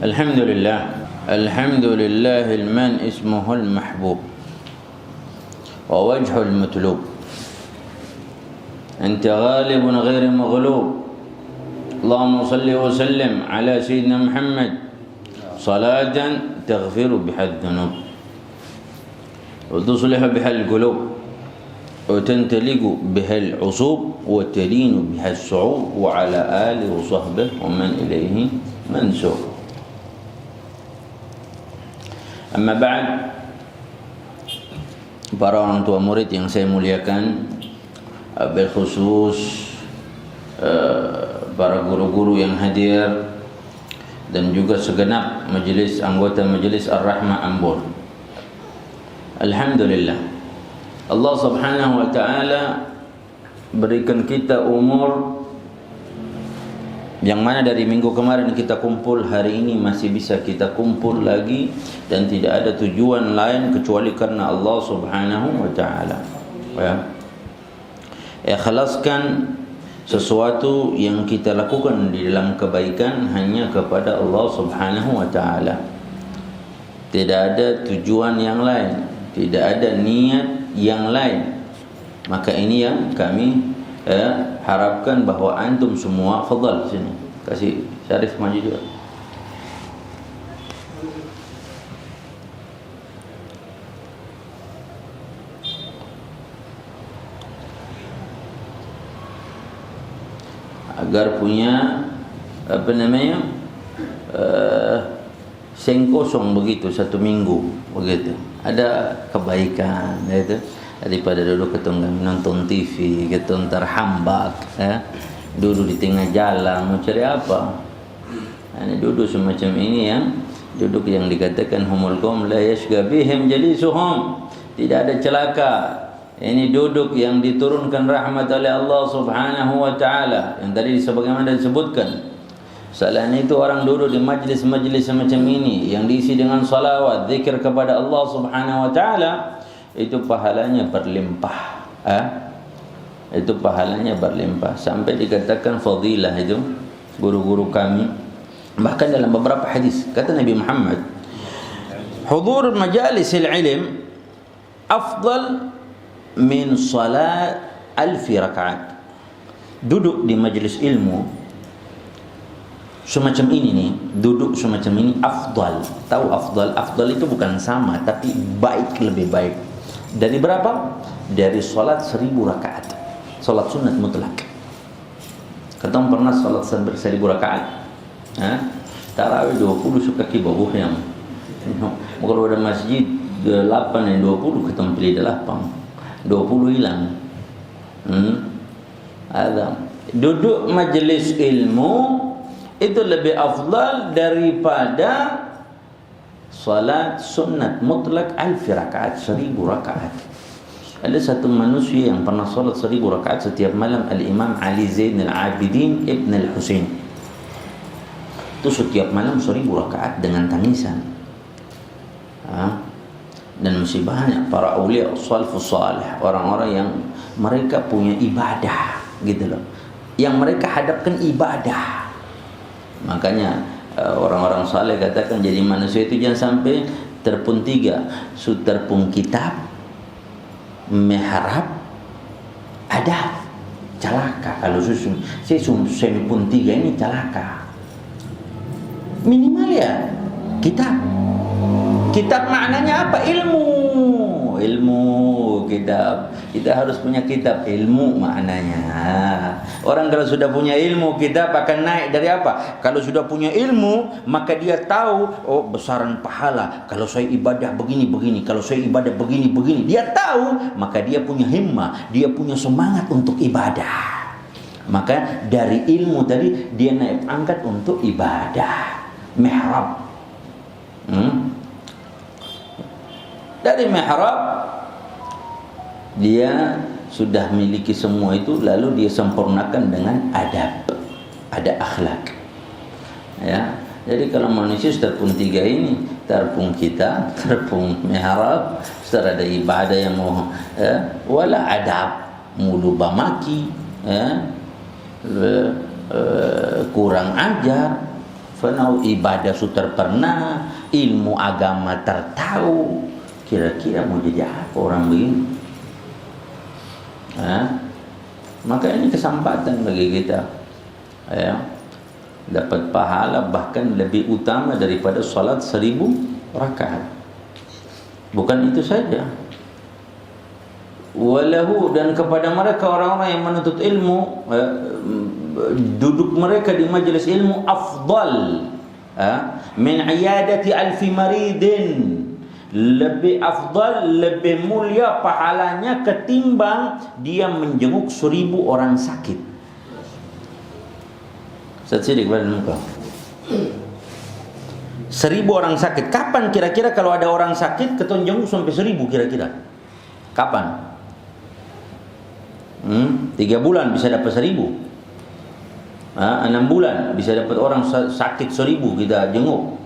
الحمد لله الحمد لله المن اسمه المحبوب ووجه المطلوب أنت غالب غير مغلوب اللهم صل وسلم على سيدنا محمد صلاة تغفر بها الذنوب وتصلح بها القلوب وتنتلق بها العصوب وتلين بها الصعوب وعلى آله وصحبه ومن إليه منسوب. Amma ba'd, para orang tua murid yang saya muliakan, bil khusus para guru-guru yang hadir dan juga segenap majelis anggota majelis Ar-Rahmah Ambon. Alhamdulillah, Allah Subhanahu wa taala berikan kita umur yang mana dari minggu kemarin kita kumpul, hari ini masih bisa kita kumpul lagi, dan tidak ada tujuan lain kecuali karena Allah Subhanahu wa taala. Ya. Ikhlaskan sesuatu yang kita lakukan di dalam kebaikan hanya kepada Allah Subhanahu wa taala. Tidak ada tujuan yang lain, tidak ada niat yang lain. Maka ini yang kami harapkan bahwa antum semua, fadhal sini, kasih Syarif maju juga. Agar punya apa namanya seng kosong begitu satu minggu begitu, ada kebaikan gitu, daripada duduk ketunggang nonton TV gitu terhambat, duduk di tengah jalan mau cari apa. Ini duduk semacam ini duduk yang dikatakan humul qaum la yashqa bihim jalisuhum, tidak ada celaka. Ini duduk yang diturunkan rahmat oleh Allah Subhanahu wa taala, yang tadi sebagaimana disebutkan. Selain itu orang duduk di majlis-majlis semacam ini yang diisi dengan salawat, zikir kepada Allah Subhanahu wa taala, itu pahalanya berlimpah. Itu pahalanya berlimpah, sampai dikatakan fadilah itu guru-guru kami. Bahkan dalam beberapa hadis kata Nabi Muhammad, hudur majalisil ilm afdal min salat alfi rakaat. Duduk di majlis ilmu semacam ini nih, duduk semacam ini afdal. Tahu afdal? Afdal itu bukan sama, tapi baik, lebih baik. Dari berapa? Dari salat 1000 rakaat. Salat sunat mutlak. Ketemu pernah salat 1000 rakaat? Tarawih 20 suka kibawah yang. Kalau ada masjid 8 yang 20 ketemu pilih 8. 20 hilang. Ada. Duduk majlis ilmu itu lebih afdal daripada salat sunat mutlak 1000 rakaat, 1000 rakaat. Ada satu manusia yang pernah salat 1000 rakaat setiap malam, Al-Imam Ali Zain Al-Abidin Ibn Al-Husain. Itu setiap malam 1000 rakaat dengan tangisan. Dan masih banyak para awliya salafus salih, orang-orang yang mereka punya ibadah gitu loh, yang mereka hadapkan ibadah. Makanya orang-orang saleh katakan jadi manusia itu jangan sampai terpun 3, terpun kitab, mihrab, adab, celaka. Kalau saya pun 3 ini celaka. Minimal ya kitab. Kitab maknanya apa? Ilmu kitab. Kita harus punya kitab, ilmu maknanya. Orang kalau sudah punya ilmu, kitab akan naik dari apa? Kalau sudah punya ilmu, maka dia tahu, oh besaran pahala kalau saya ibadah begini-begini, kalau saya ibadah begini-begini. Dia tahu, maka dia punya himmah, dia punya semangat untuk ibadah. Maka dari ilmu tadi dia naik angkat untuk ibadah. Mihrab. Dari mihrab dia sudah miliki semua itu, lalu dia sempurnakan dengan adab, ada akhlak. Ya, jadi kalau manusia terpun 3 ini, terpun kita, terpun mihrab, setelah ada ibadah yang mau wala adab, mulu bamaki, kurang ajar, Fanau ibadah sudah pernah, ilmu agama tertahu. Kira-kira mau jadi apa orang begini? Maka ini kesempatan bagi kita, ya, dapat pahala bahkan lebih utama daripada salat 1000 rakaat. Bukan itu saja, walahu, dan kepada mereka orang-orang yang menuntut ilmu, duduk mereka di majelis ilmu afdal min iyadati alfi maridin, lebih afdal, lebih mulia pahalanya ketimbang dia menjenguk 1000 orang sakit. Sidik pada muka. 1000 orang sakit. Kapan kira-kira kalau ada orang sakit keton jenguk sampai 1000 kira-kira? Kapan? 3 bulan bisa dapat 1000. 6 bulan bisa dapat orang sakit 1000 kita jenguk.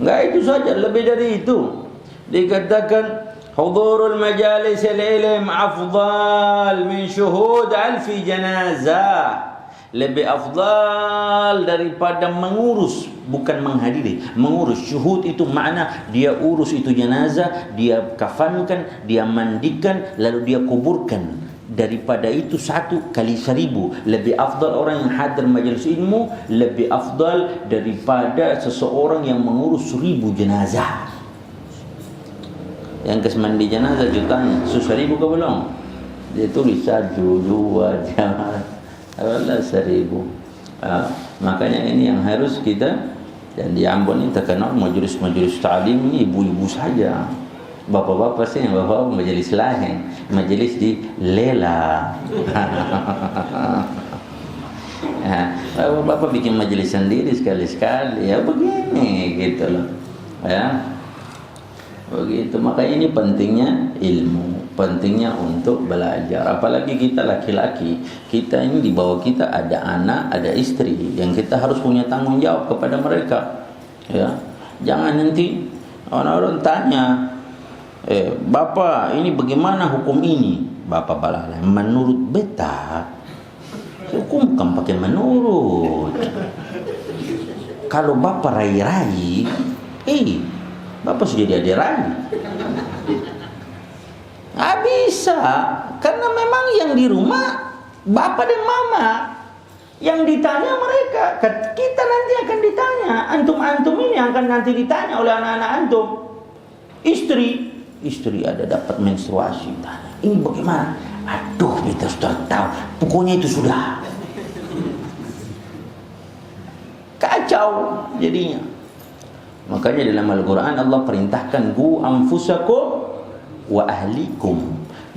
Enggak itu saja, lebih dari itu. Dikatakan hudurul majalis al-ilm afdal min syuhud alfi janazah. Lebih afdal daripada mengurus, bukan menghadiri. Mengurus, syuhud itu makna dia urus itu jenazah, dia kafankan, dia mandikan, lalu dia kuburkan. Daripada itu 1 kali 1000. Lebih afdal orang yang hadir majelis ilmu, lebih afdal daripada seseorang yang mengurus 1000 jenazah. Yang kesmandi jenazah jutanya, 1000 ke belum? Dia tulis 1, 2, jangan. Allah 1000. Makanya ini yang harus kita, dan di Ambon ini terkenal majelis-majelis ta'lim ini ibu-ibu saja. Bapak-bapak sih yang bapak majelis lain, majelis di Lela. Bapak bikin majelis sendiri sekali-sekali, ya begini gitu loh, ya begitu. Makanya ini pentingnya ilmu, pentingnya untuk belajar. Apalagi kita laki-laki, kita ini di bawah kita ada anak, ada istri yang kita harus punya tanggung jawab kepada mereka, ya. Jangan nanti orang-orang tanya, Bapak ini bagaimana hukum ini? Bapak balas, menurut beta hukum bukan pakai menurut. Kalau Bapak rai-rai, Bapak sudah jadi rai. Nggak bisa, karena memang yang di rumah Bapak dan Mama, yang ditanya mereka. Kita nanti akan ditanya, antum-antum ini akan nanti ditanya oleh anak-anak antum. Istri ada dapat menstruasi, tanya, ini bagaimana? Aduh, kita sudah tahu, pokoknya itu sudah kacau jadinya. Makanya dalam Al-Quran Allah perintahkan gu anfusakum wa ahlikum.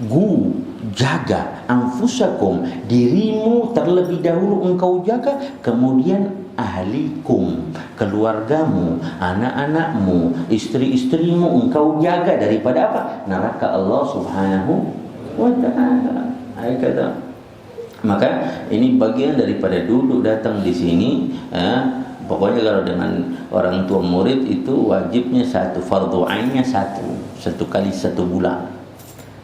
Gu, jaga, anfusakum, dirimu terlebih dahulu engkau jaga, kemudian ahlikum, keluargamu, anak-anakmu, istri-istrimu engkau jaga daripada apa? Neraka Allah Subhanahu wa ta'ala. Kata. Maka ini bagian daripada duduk datang di sini, pokoknya kalau dengan orang tua murid itu wajibnya 1, fardu ainnya 1 kali 1 bulan.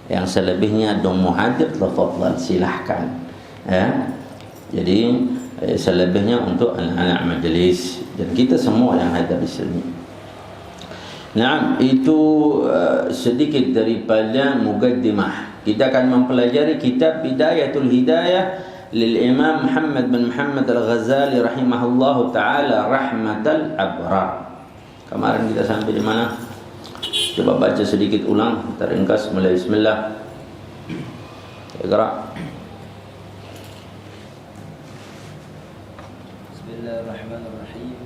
Yang selebihnya dong muhadir, tafadhal, silahkan. Jadi selebihnya untuk anak-anak majelis dan kita semua yang hadir di sini. Nah, itu sedikit daripada muqaddimah. Kita akan mempelajari kitab Bidayatul Hidayah lil Imam Muhammad bin Muhammad Al-Ghazali rahimahullahu taala rahmatal abrar. Kemarin kita sampai di mana? Coba baca sedikit ulang, teringkas mulai bismillah. Iqra. Bismillahirrahmanirrahim.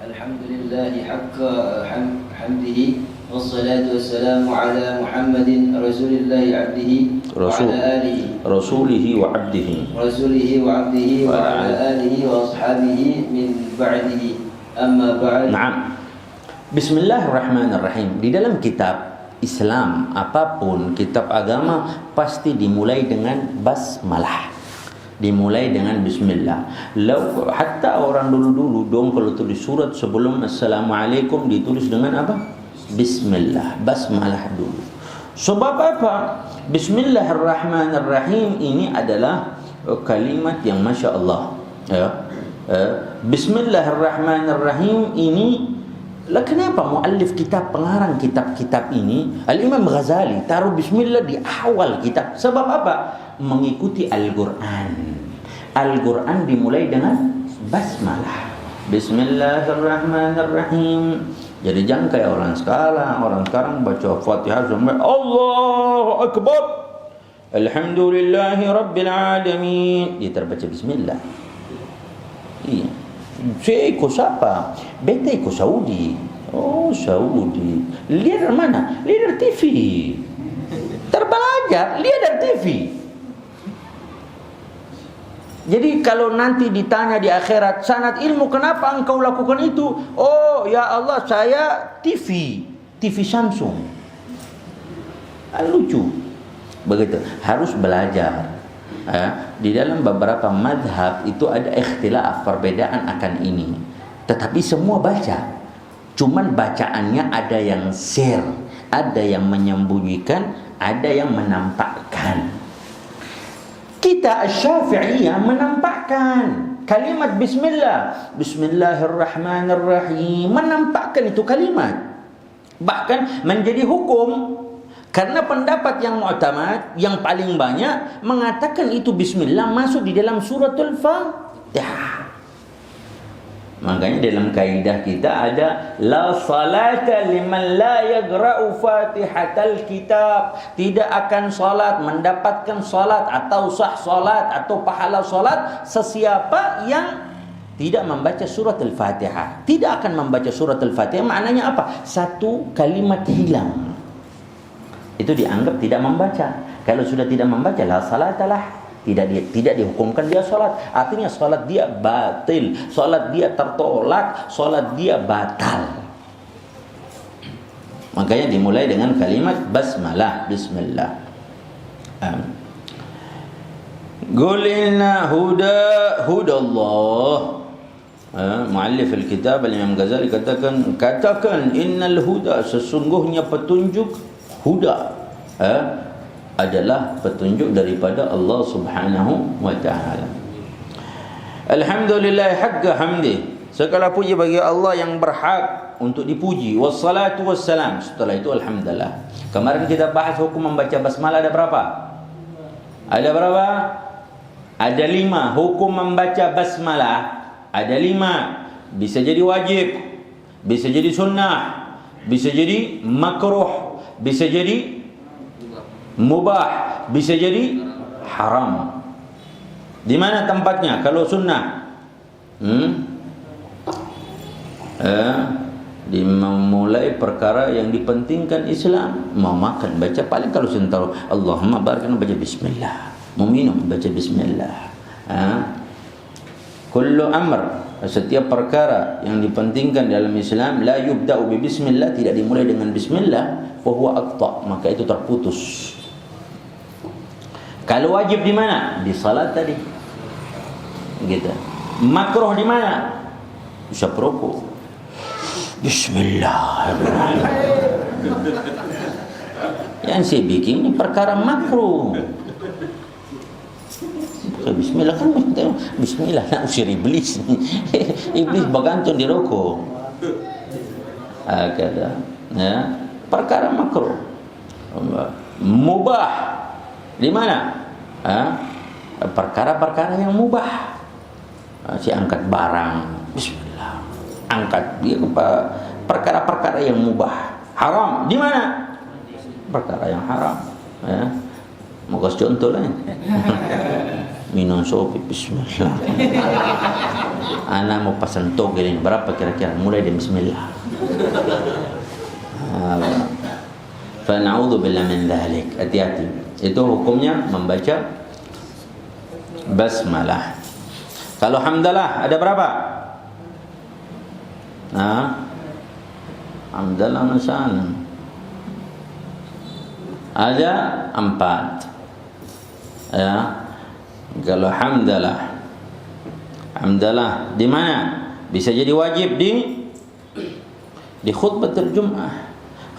Alhamdulillah haqqa hamdihi wassalatu wassalamu ala Muhammadin rasulillahi abdihi wa ala alihi rasulihi wa abdihi wa ala alihi wa ashabihi min ba'dihi, amma ba'd. Naam. Bismillahirrahmanirrahim. Di dalam kitab Islam apapun, kitab agama pasti dimulai dengan basmalah, dimulai dengan bismillah. Hatta orang dulu-dulu dong kalau tulis surat sebelum assalamualaikum ditulis dengan apa? Bismillah, basmalah dulu. Sebab apa? Bismillahirrahmanirrahim ini adalah kalimat yang masya Allah, ya. Bismillahirrahmanirrahim ini lah kenapa muallif kitab, pengarang kitab-kitab ini Al-Imam Ghazali taruh bismillah di awal kitab? Sebab apa? Mengikuti Al-Quran. Al-Quran dimulai dengan basmalah. Bismillahirrahmanirrahim. Jadi jangan kayak orang sekarang baca Fatihah sampai Allahu Akbar, Alhamdulillahi Rabbil Alamin, dia terbaca bismillah. Iya. Saya ikut siapa? Beta ikut Saudi. Oh, Saudi. Lihat dari mana? Lihat dari TV. Terbelajar, lihat dari TV. Jadi kalau nanti ditanya di akhirat, sanad ilmu kenapa engkau lakukan itu? Oh, ya Allah, saya TV Samsung. Lucu. Begitu. Harus belajar. Di dalam beberapa madhab itu ada ikhtilaf, perbedaan akan ini, tetapi semua baca, cuman bacaannya ada yang sir, ada yang menyembunyikan, ada yang menampakkan. Kita Asy-Syafi'iyah menampakkan kalimat bismillah, Bismillahirrahmanirrahim, menampakkan itu kalimat, bahkan menjadi hukum. Karena pendapat yang mu'tamad, yang paling banyak mengatakan itu bismillah masuk di dalam suratul Fatihah. Makanya dalam kaidah kita ada la salata liman la yaqra'u Fatihatal kitab. Tidak akan salat, mendapatkan salat atau sah salat atau pahala salat sesiapa yang tidak membaca surat Al-Fatihah. Tidak akan membaca surat Al-Fatihah maknanya apa? Satu kalimat hilang. Itu dianggap tidak membaca. Kalau sudah tidak membaca, la salatalah, tidak dihukumkan dia salat. Artinya salat dia batil, salat dia tertolak, salat dia batal. Makanya dimulai dengan kalimat basmalah, bismillah. Qulna hudallah. Muallif al-kitab Al-Imam Ghazali katakan innal huda, sesungguhnya petunjuk huda adalah petunjuk daripada Allah Subhanahu wa taala. Alhamdulillah haqqa hamdi, segala puji bagi Allah yang berhak untuk dipuji. Wassalatu wassalam, setelah itu alhamdulillah. Kemarin kita bahas hukum membaca basmalah ada berapa? Ada 5 hukum membaca basmalah. Ada 5. Bisa jadi wajib, bisa jadi sunnah, bisa jadi makruh, bisa jadi mubah, bisa jadi haram. Di mana tempatnya? Kalau sunnah, dimulai perkara yang dipentingkan Islam. Mau makan baca, paling kalau sunnah Allahumma barik, baca bismillah. Mau minum baca bismillah. Kullu amr, setiap perkara yang dipentingkan dalam Islam, la yubda'u bi bismillah, tidak dimulai dengan bismillah, fa huwa aqta, maka itu terputus. Kalau wajib di mana? Di salat tadi. Gitu. Makruh di mana? Bisa perokok. Bismillahirrahmanirrahim. Yang saya bikin ini perkara makruh. Bismillah kan, bismillah nak usir iblis. Iblis bergantung di rokok. Kata, ya, perkara makruh. Mubah di mana? Perkara-perkara yang mubah. Si angkat barang, bismillah. Angkat dia ke perkara-perkara yang mubah. Haram di mana? Perkara yang haram. Ya. Mau kasih contoh lah. Minum sopi, bismillah. Anak mau pesan togel ini berapa kira-kira? Mulai dari bismillah. Fa na'udzubillah min dzalik. Hati-hati. Itu hukumnya membaca basmalah. Kalau hamdalah ada berapa? Hamdalah masalah. Ada 4. Ya. Kalau hamdalah di mana? Bisa jadi wajib di khutbatul Jum'ah.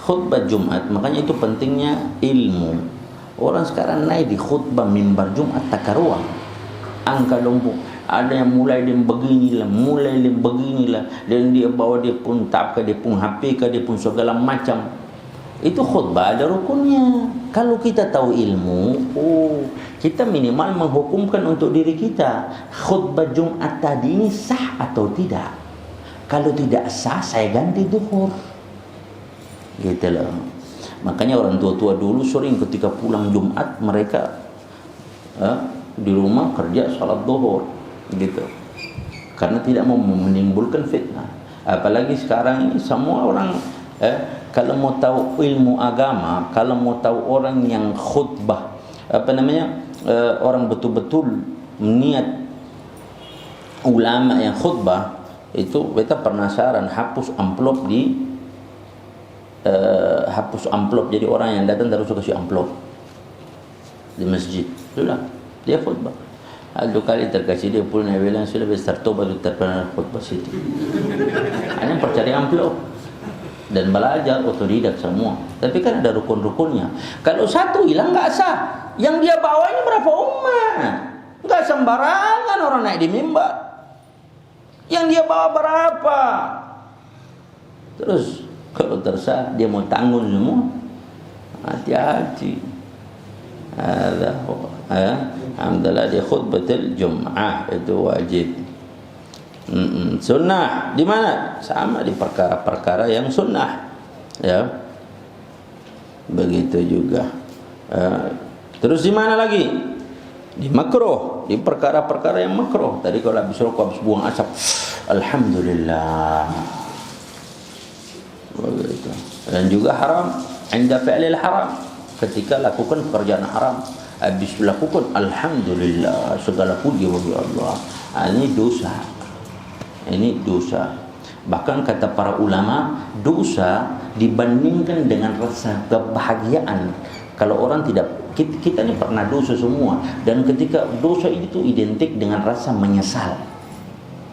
Khutbah Jumat, makanya itu pentingnya ilmu. Orang sekarang naik di khutbah mimbar Jumat takaruang, angka lombok. Ada yang mulai dia beginilah, dan dia bawa dia pun tab ke dia pun HP ke dia pun segala macam. Itu khutbah ada rukunnya. Kalau kita tahu ilmu, kita minimal menghukumkan untuk diri kita, khutbah Jumat tadi ini sah atau tidak. Kalau tidak sah, saya ganti zuhur. Gitu loh. Makanya orang tua-tua dulu sering ketika pulang Jumat mereka di rumah kerja salat zuhur, gitu. Karena tidak mau menimbulkan fitnah. Apalagi sekarang ini semua orang kalau mau tahu ilmu agama, kalau mau tahu orang yang khutbah, orang betul-betul niat ulama yang khutbah itu, kita penasaran, hapus amplop jadi orang yang datang terus kasih amplop di masjid, sudah dia khutbah. Ada kali terkasih dia pulang, dia bilang sudah besar tobat terpernah khutbah situ. Hanya percaya amplop dan belajar otodidak semua. Tapi kan ada rukun-rukunnya. Kalau satu hilang nggak sah. Yang dia bawanya berapa umat? Nggak sembarangan orang naik di mimbar. Yang dia bawa berapa? Terus kalau tersah dia mau tanggung semua. Hati-hati. Alhamdulillah di khutbatul Jum'ah itu wajib. Sunnah di mana? Sama di perkara-perkara yang sunnah, ya. Begitu juga. Terus di mana lagi? Di makruh, di perkara-perkara yang makruh. Tadi kalau habis rokok, habis buang asap, alhamdulillah. Begitu. Dan juga haram, inda fi'lil haram. Ketika lakukan pekerjaan haram, habis lakukan alhamdulillah, segala puji bagi Allah. Ini dosa. Ini dosa. Bahkan kata para ulama, dosa dibandingkan dengan rasa kebahagiaan. Kalau orang tidak, kita ini pernah dosa semua, dan ketika dosa itu identik dengan rasa menyesal,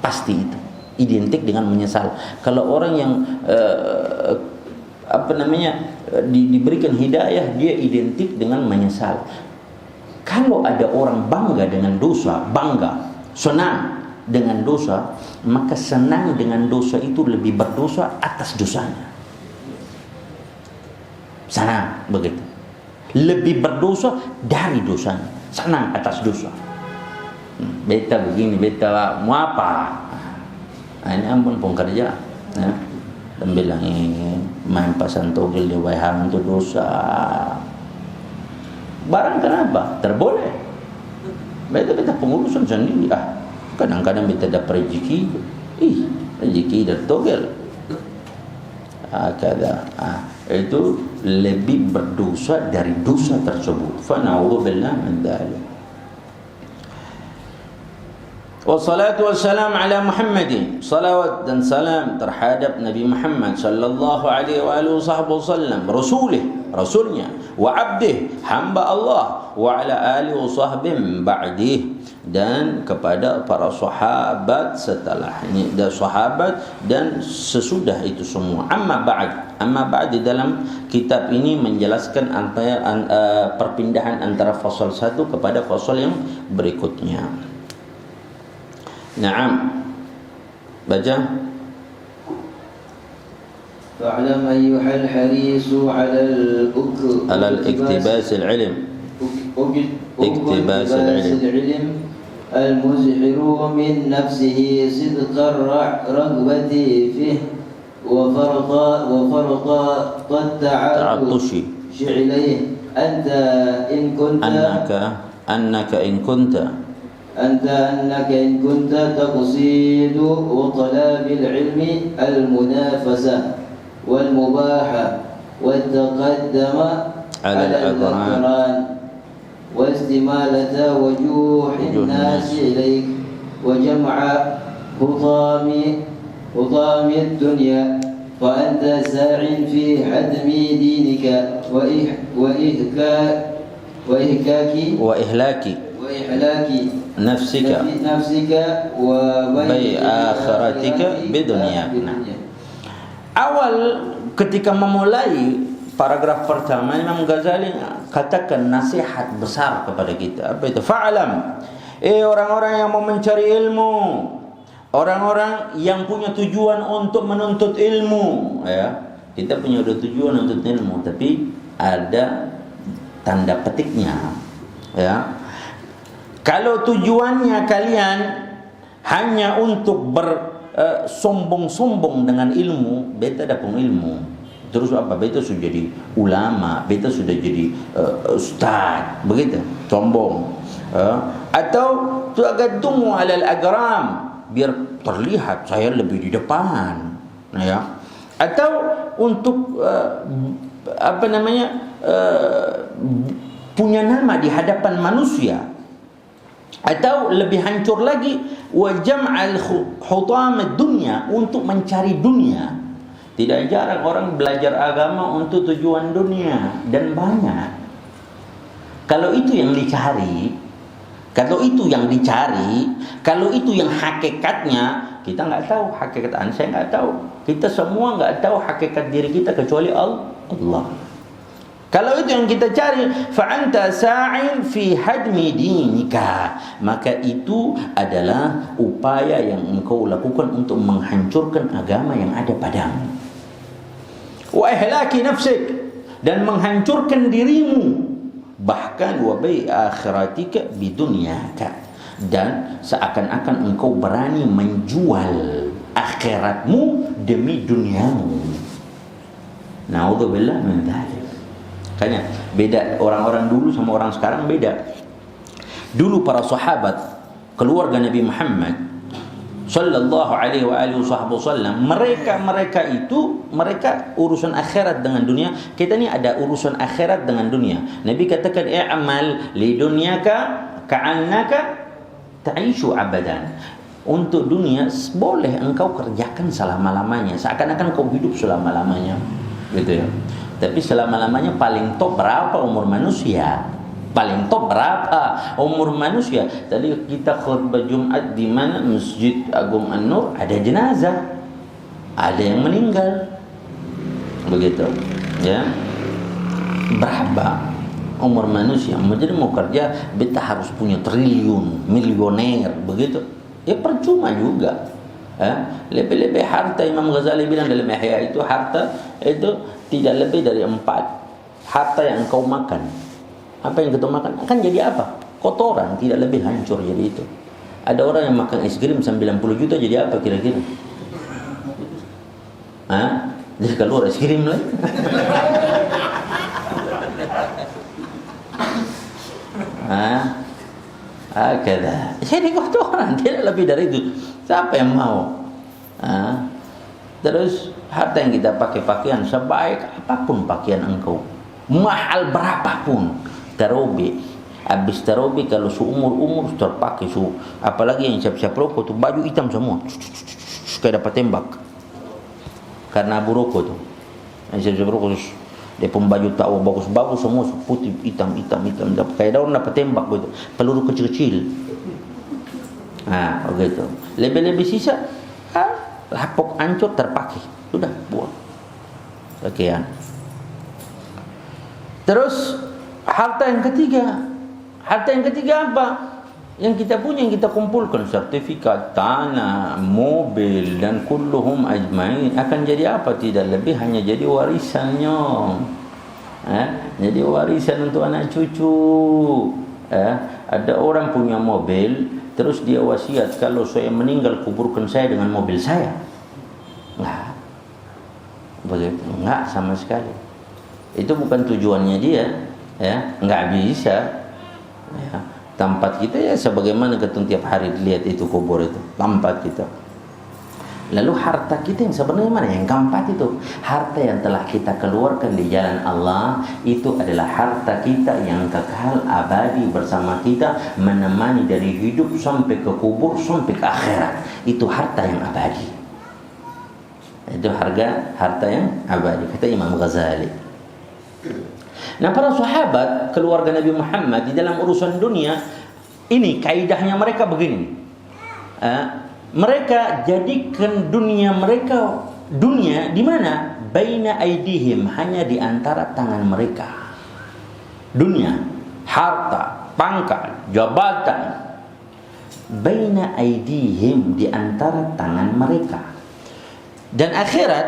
pasti itu identik dengan menyesal. Kalau orang yang diberikan hidayah, dia identik dengan menyesal. Kalau ada orang bangga dengan dosa, senang dengan dosa, maka senang dengan dosa itu lebih berdosa atas dosanya. Senang begitu, lebih berdosa dari dosanya, senang atas dosa. Beta begini, beta mau apa? Ini ampun pun kerja, ya. Dan bilang main pasan togel di wayang itu dosa. Barang kenapa? Terboleh. Beta pengurusan sendiri. Kadang-kadang kita dapat rezeki, rezeki dari togel. Itu lebih berdosa dari dosa tersebut. Fa na'udzubillah min dzalik. Wassalatu wassalam ala Muhammadin. Salawat dan salam terhadap Nabi Muhammad sallallahu alaihi wasallam, rasulnya, wa abdih, hamba Allah, wa ala alihi wa sahbihi ba'dih, dan kepada para sahabat setelahnya, dan sahabat dan sesudah itu semua. Amma ba'd di dalam kitab ini menjelaskan antara perpindahan antara fasal satu kepada fasal yang berikutnya. Naam, baca. Fa'lam ayyuhal harisu 'alal iktibas al-ilm, iktibas al-ilm al-muzhiru min nafsihi sidqa ar-raghbati fihi wa farqa at-ta'atushi ilayhi anta in kunta annaka in kunta أنك إن كنت تقصد وطلب العلم المنافسة والمباحة والتقدم على الأقران واستمالة وجوه الناس إليك وجمع حطام الدنيا، فأنت ساع في هدم دينك وإهلاك نفسك وبيع آخرتك بدنياك. Awal ketika memulai paragraf pertama, Imam Ghazali katakan nasihat besar kepada kita. Apa itu? Fa'alam, Orang-orang yang mau mencari ilmu, orang-orang yang punya tujuan untuk menuntut ilmu, ya. Kita punya tujuan untuk ilmu, tapi ada tanda petiknya, ya. Kalau tujuannya kalian hanya untuk sombong-sombong dengan ilmu, beta dapat ilmu. Terus apa? Beta sudah jadi ulama, beta sudah jadi ustaz, begitu, sombong. Atau tuagadumu alal agram, biar terlihat saya lebih di depan, ya. Atau untuk punya nama di hadapan manusia. Atau lebih hancur lagi, wa jam'al hutam dunya, untuk mencari dunia. Tidak jarang orang belajar agama untuk tujuan dunia, dan banyak. Kalau itu yang dicari, kalau itu yang hakikatnya, kita nggak tahu hakikat saya nggak tahu. Kita semua nggak tahu hakikat diri kita kecuali Allah. Kalau itu yang kita cari, fa anta sa'in fi hadmi dinika, maka itu adalah upaya yang engkau lakukan untuk menghancurkan agama yang ada padamu. Wa ihlaki nafsik, dan menghancurkan dirimu, bahkan wa bai akhiratika bidunyaka, dan seakan-akan engkau berani menjual akhiratmu demi duniamu. Naudzubillah min dzalik. Makanya beda orang-orang dulu sama orang sekarang beda. Dulu para sahabat, keluarga Nabi Muhammad sallallahu alaihi wa alihi wasallam, mereka urusan akhirat dengan dunia. Kita ni ada urusan akhirat dengan dunia. Nabi katakan, i'mal li dunyaka ka'annaka ta'ishu abadan. Untuk dunia boleh engkau kerjakan selama-lamanya, seakan-akan kau hidup selama-lamanya, gitu ya. Tapi selama-lamanya paling top berapa umur manusia? Paling top berapa umur manusia? Tadi kita khutbah Jumat di mana Masjid Agung An-Nur, ada jenazah, ada yang meninggal, begitu, ya. Berapa umur manusia? Jadi mau kerja, beta harus punya triliun, milioner, begitu. Ya percuma juga. Lebih-lebih harta, Imam Ghazali bilang dalam Ihya itu, harta itu tidak lebih dari 4 harta yang kau makan. Apa yang kita makan akan jadi apa? Kotoran, tidak lebih, hancur jadi itu. Ada orang yang makan es krim 90 juta, jadi apa kira-kira? Jadi keluar es krim lagi. Jadi kotoran, tidak lebih dari itu. Siapa yang mau? Terus harta yang kita pakai, pakaian sebaik apapun pakaian engkau, mahal berapapun, terobi, habis terobi kalau seumur-umur terpakai, apalagi yang siap-siap rokok tuh, baju hitam semua, kayak dapat tembak, karena abu rokok tuh, yang siap-siap rokok terus dia pun baju tahu bagus-bagus semua, putih, hitam, kayak daun dapat tembak gitu, peluru kecil-kecil. Begitu. Lebih-lebih sisa, lapok hancur terpakai, sudah buang. Sekian. Terus harta yang ketiga apa? Yang kita punya, yang kita kumpulkan, sertifikat, tanah, mobil, dan kulluhum ajmain, akan jadi apa? Tidak lebih, hanya jadi warisannya. Jadi warisan untuk anak cucu. Ada orang punya mobil, terus dia wasiat, kalau saya meninggal kuburkan saya dengan mobil saya. Enggak. Begitu. Enggak sama sekali. Itu bukan tujuannya dia, ya. Enggak bisa. Ya. Tempat kita ya sebagaimana kita tiap hari lihat itu kubur itu, tempat kita. Lalu harta kita yang sebenarnya mana? Yang keempat itu, harta yang telah kita keluarkan di jalan Allah, itu adalah harta kita yang kekal abadi bersama kita, menemani dari hidup sampai ke kubur, sampai ke akhirat. Itu harta yang abadi. Itu harta yang abadi, kata Imam Ghazali. Nah, para sahabat keluarga Nabi Muhammad di dalam urusan dunia ini kaidahnya mereka begini. Mereka jadikan dunia mereka, dunia di mana? Baina aidihim, hanya di antara tangan mereka. Dunia, harta, pangkat, jabatan, baina aidihim, di antara tangan mereka. Dan akhirat,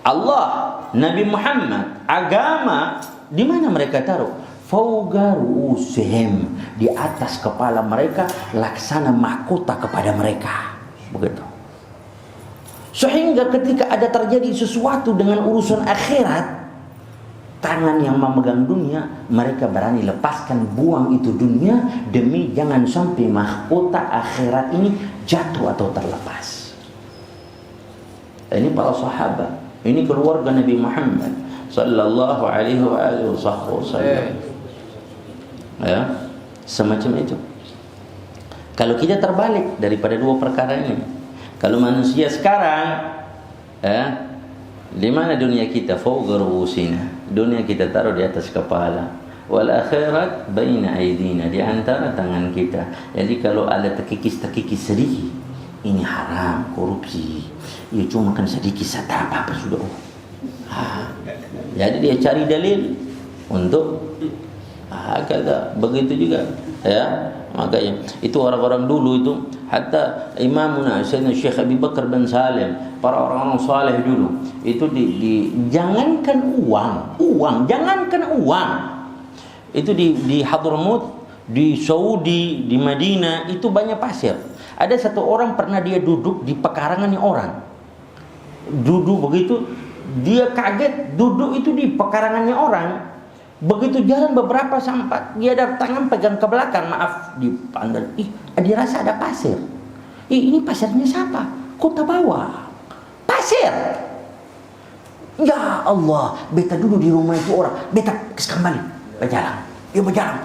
Allah, Nabi Muhammad, agama, di mana mereka taruh? Fauqa ru'usihim, di atas kepala mereka, laksana mahkota kepada mereka. Begitu. Sehingga ketika ada terjadi sesuatu dengan urusan akhirat, tangan yang memegang dunia, mereka berani lepaskan, buang itu dunia, demi jangan sampai mahkota akhirat ini jatuh atau terlepas. Ini para sahabat, ini keluarga Nabi Muhammad sallallahu alaihi wasallam. Ya, semacam itu. Kalau kita terbalik daripada dua perkara ini, kalau manusia sekarang, di mana dunia kita? Fawqa ru'usina, dunia kita taruh di atas kepala. Wal akhirat baina aidina, di antara tangan kita. Jadi kalau ada terkikis sedikit, ini haram, korupsi. Ya cuma kan sedikit, tak apa-apa sudah. Jadi dia cari dalil untuk kata begitu juga, ya. Makanya itu orang-orang dulu itu, hatta Imamuna Sayyidina Syekh Abi Bakar bin Salim, para orang-orang saleh dulu itu jangankan uang, jangankan uang. Itu di Hadramut, di Saudi, di Madinah itu banyak pasir. Ada satu orang pernah dia duduk di pekarangannya orang. Duduk begitu, dia kaget duduk itu di pekarangannya orang. Begitu jalan beberapa sampai dia ada tangan pegang ke belakang, maaf, dipandang, dia rasa ada pasir. Ini pasirnya siapa? Kota bawah pasir. Ya Allah, beta dulu di rumah itu orang, beta kembali berjalan, dia berjalan,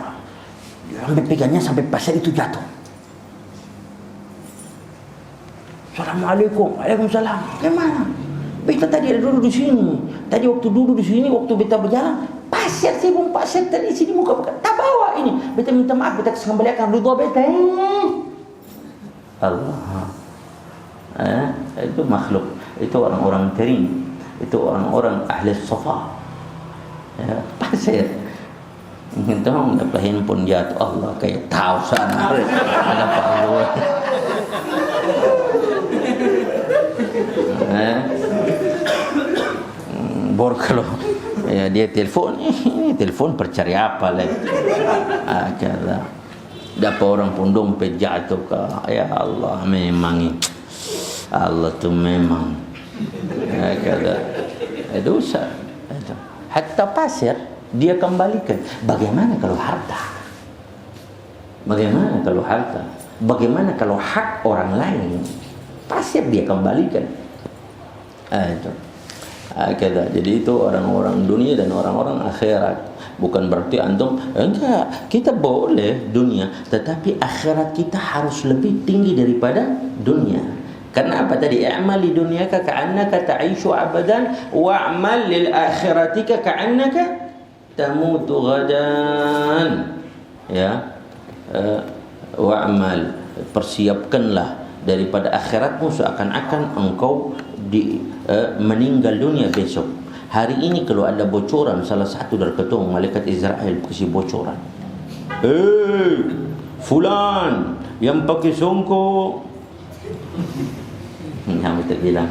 dia ambil pegangnya sampai pasir itu jatuh. Assalamualaikum, waalaikumsalam. Gimana? Beta tadi ada dulu di sini. Tadi waktu dulu di sini, waktu beta berjalan, pasir sibung pasir tadi sini muka tak bawa ini. Beta minta maaf, beta kembalikan ridha beta. Allah. Itu makhluk, itu orang-orang karim, itu orang-orang ahli safa. Ya, pasir. Kita mau dapat handphone jatuh, Allah kayak tahu sana. Ada apa? Bor kalau ya dia telepon, ini telepon percari apa lagi? Kata dapat orang pun dompet jatuh ke, ya Allah memang Allah tu memang kata dosa. Hatta pasir dia kembalikan. Bagaimana kalau harta? Bagaimana kalau harta? Bagaimana kalau hak orang lain? Pasir dia kembalikan. Itu. Jadi itu orang-orang dunia dan orang-orang akhirat. Bukan berarti antum enggak, kita boleh dunia, tetapi akhirat kita harus lebih tinggi daripada dunia. Karena apa tadi? I'mal li dunyaka ka'annaka ta'ishu abadan wa'mal lil akhiratika ka'annaka tamutu ghadan. Ya. Wa'mal, persiapkanlah daripada akhiratmu seakan-akan engkau meninggal dunia besok. Hari ini kalau ada bocoran, salah satu dari ketua malaikat Israel kasih bocoran, fulan yang pakai songkok, yang kita bilang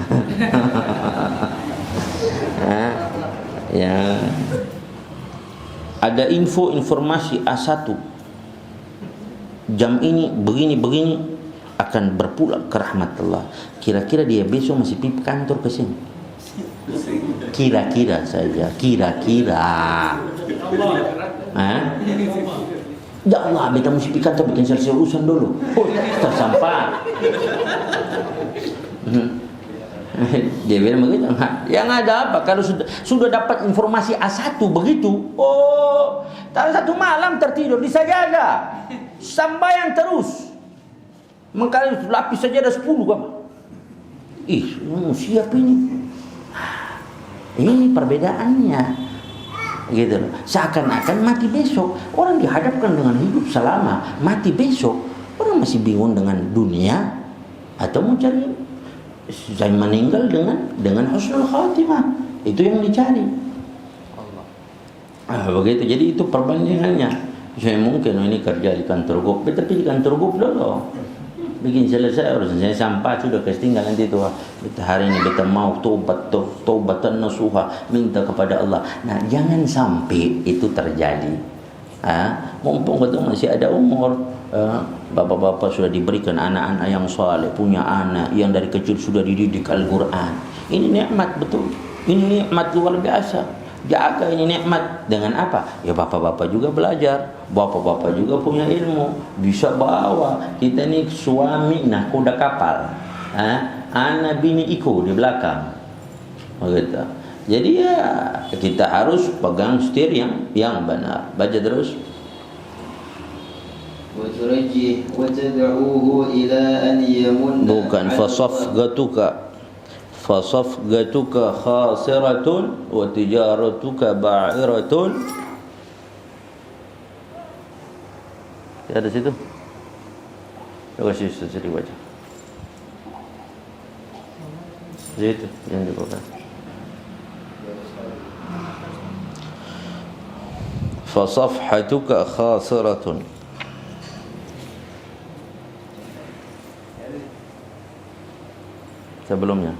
ya ada informasi A1 jam ini begini akan berpulang ke rahmat Allah. Kira-kira dia besok masih pergi kantor ke sini? Kira-kira saja, kira-kira. Ya Allah, beta mesti pergi kantor bikin selesai urusan dulu. Tersampai. Dia bilang begitu. Yang ada apa? Kalau sudah dapat informasi A1 begitu, taruh satu malam tertidur di sajadah, sambayang terus. Mengkali lapis saja ada 10 apa? Siap ini. Ini perbedaannya. Gitu loh. Seakan-akan mati besok. Orang dihadapkan dengan hidup selama, mati besok. Orang masih bingung dengan dunia atau mau cari saya meninggal dengan husnul khatimah. Itu yang dicari. Begitu. Jadi itu perbandingannya. Saya mungkin ini kerja di kantor GOP, tapi di kantor GOP dulu bikin selesai urusan saya, sampah sudah ketinggal nanti tu. Kita hari ini kita mau taubatan nasuha, minta kepada Allah. Nah, jangan sampai itu terjadi. Mumpung kita masih ada umur, bapak-bapak sudah diberikan anak-anak yang saleh, punya anak yang dari kecil sudah dididik Al-Quran. Ini nikmat betul. Ini nikmat luar biasa. Jaga ini nikmat dengan apa? Ya bapak-bapak juga belajar, bapak-bapak juga punya ilmu, bisa bawa. Kita ni suami nahkoda kapal, anak bini iko di belakang, begitu. Jadi ya kita harus pegang setir yang benar. Baca terus. Bukan fasafgatuka khasiratun wa tijaratuka ba'iratun. Ada situ. Coba sini baca. Situ yang dibaca. Fasafhatuka khasiratun. Sebelumnya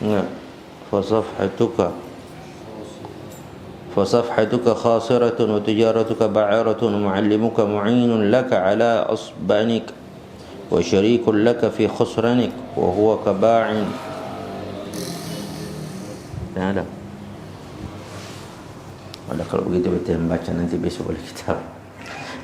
enggak, fasafhatuka khasiratun wa tijaratuka ba'iratun mu'allimuka mu'inun laka ala asbanik wa syarikun laka fi khusranik wa huwa kaba'in. Ada. Kalau begitu kita membaca nanti besok oleh kitab.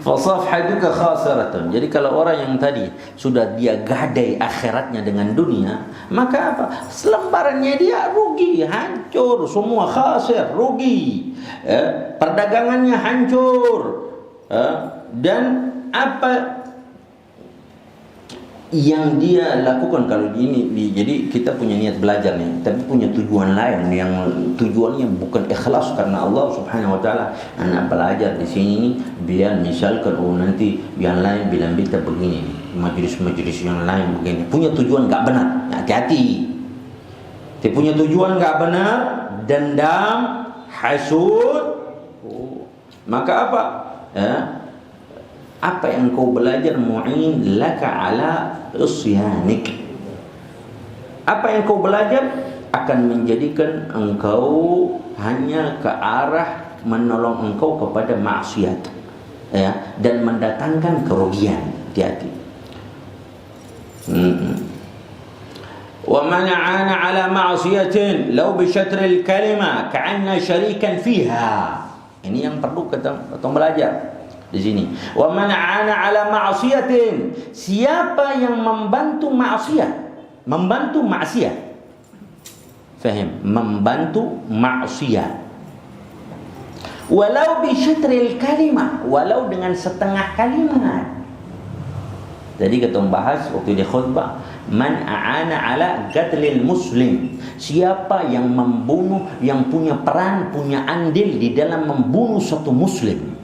Fasafhatuka khasiratun. Jadi kalau orang yang tadi sudah dia gadai akhiratnya dengan dunia, maka apa? Selembarannya dia rugi, hancur, semua khasir, rugi. Perdagangannya hancur. Dan apa yang dia lakukan kalau ini, jadi kita punya niat belajar nih, tapi punya tujuan lain yang tujuannya bukan ikhlas karena Allah Subhanahu wa taala. Anak belajar di sini biar misalkan nanti yang lain bilang kita begini, majelis-majelis yang lain begini. Punya tujuan enggak benar. Hati-hati. Dia punya tujuan enggak benar, dendam, hasud. Maka apa? Apa yang kau belajar mu'in laka ala isyanik. Apa yang kau belajar akan menjadikan engkau hanya ke arah menolong engkau kepada maksiat, dan mendatangkan kerugian. Hati-hati. Wa man 'ana 'ala ma'siyatin law bi syatril kalima ka'anna syarikan fiha. Ini yang perlu kita belajar di sini. Wa man 'ana 'ala ma'siyatin, siapa yang membantu maksiat, faham? Membantu maksiat. Walau bi syatril kalimah, walau dengan setengah kalimat. Jadi kita bahas waktu di khutbah, man a'ana 'ala qatlil muslim, siapa yang membunuh, yang punya peran, punya andil di dalam membunuh satu muslim.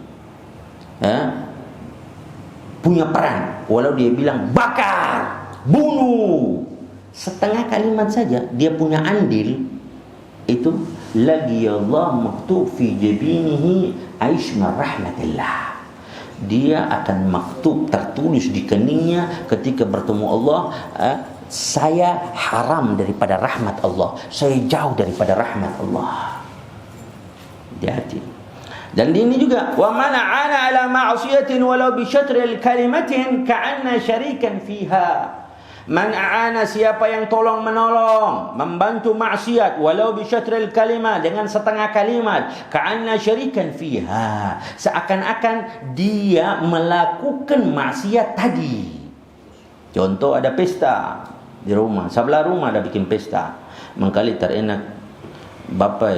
Punya peran, walau dia bilang bakar, bunuh, setengah kalimat saja dia punya andil, itu lagi Allah maktub fi jabinihi aish min rahmatillah. Dia akan maktub, tertulis di keningnya ketika bertemu Allah, saya haram daripada rahmat Allah, saya jauh daripada rahmat Allah. Hati-hati. Dan ini juga wa man 'ana 'ala ma'siyatin walau bi syatril kalimatin ka'anna syarikan fiha. Man a'ana, siapa yang tolong menolong, membantu maksiat, walau bi syatril kalimah, dengan setengah kalimat, ka'anna syarikan fiha, seakan-akan dia melakukan maksiat tadi. Contoh, ada pesta di rumah, sebelah rumah ada bikin pesta, mengkali terenak bapak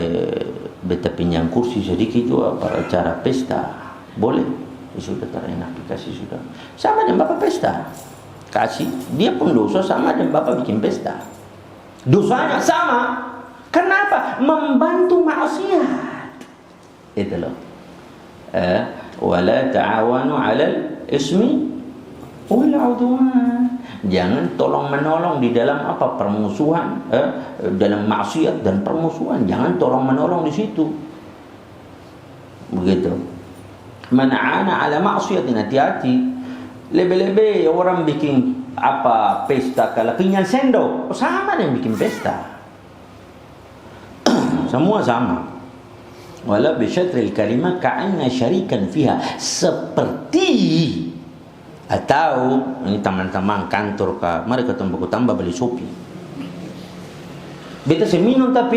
beta pinjam kursi sedikit juga para acara pesta, boleh? Sudah terenak dikasih, sudah sama dengan bapak pesta, kasih, dia pun dosa sama dengan bapak bikin pesta, dosanya sama. Kenapa? Membantu maksiat. Itu loh. wala ta'awanu 'alal ismi wal 'udwan. Jangan tolong menolong di dalam apa? Permusuhan, dalam maksiat dan permusuhan. Jangan tolong menolong di situ. Begitu. Man 'ana 'ala ma'siyatin, hati-hati. Lebih-lebih orang bikin apa pesta kalau kenyal sendok, sama dengan bikin pesta. Semua sama. Wala bi syatril kalimah ka'anna syarikan fiha, seperti, atau ini teman-teman kantor ka, mari ketemu buku tambah beli sopi. Beta saya minum tapi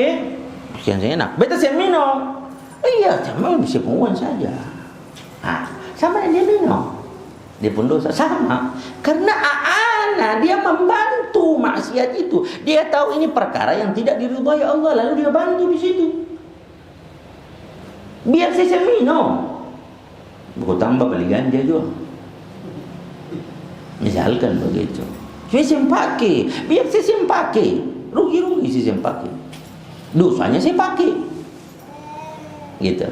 yang saya enak. Beta saya minum. Iya, cuma bisa penguan saja. Sama dia minum. Dia pun dosa sama. Karena aana dia membantu maksiat itu. Dia tahu ini perkara yang tidak diridhai Allah, lalu dia bantu di situ. Biar saya minum. Buku tambah beli ganja juga. Misalkan begitu. Saya pakai, biar saya pakai. Rugi-rugi saya pakai. Dosanya saya pakai. Gitu.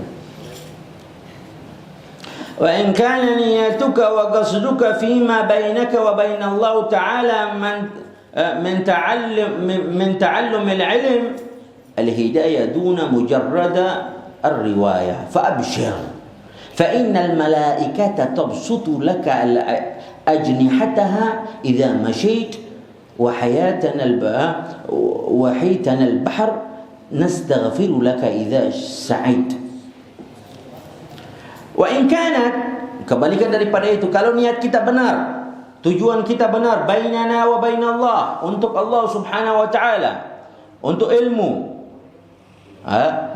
Wa in kana niyatuka wa qasduka fima bainaka wa bain Allah Ta'ala min ta'allum al-'ilm al-hidayah duna mujarrada الرواية فأبشر فإن الملائكة تبسط لك أجنحتها إذا مشيت وحيتنا البحر نستغفر لك إذا سعيت. وإن كانت, kebalikan daripada itu, kalau niat kita benar, tujuan kita benar, bainana wa bainallah, untuk Allah Subhanahu wa Ta'ala, untuk ilmu,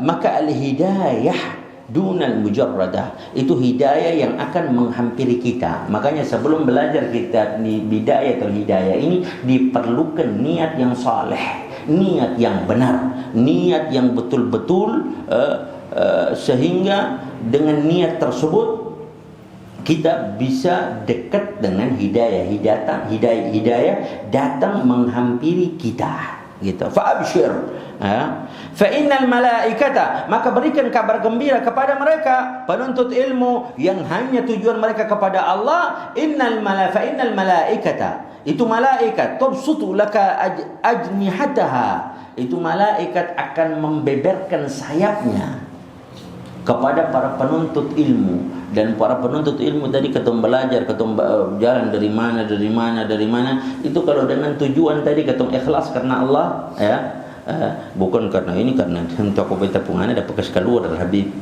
maka al-hidayah dunal mujarradah, itu hidayah yang akan menghampiri kita. Makanya sebelum belajar kita di bidayah atau hidayah ini diperlukan niat yang saleh, niat yang benar, niat yang betul-betul, sehingga dengan niat tersebut kita bisa dekat dengan hidayah datang menghampiri kita. Gitu. Fa abshir, fa innal malaikata, maka berikan kabar gembira kepada mereka penuntut ilmu yang hanya tujuan mereka kepada Allah. Fa innal malaikata, itu malaikat, tubsutu laka ajnihataha, itu malaikat akan membeberkan sayapnya kepada para penuntut ilmu. Dan para penuntut ilmu tadi ketemu belajar, ketemu jalan dari mana, itu kalau dengan tujuan tadi ketemu ikhlas karena Allah, ya, bukan karena ini, karena untuk aku beta pungana dapat bekas keluar dari Habib.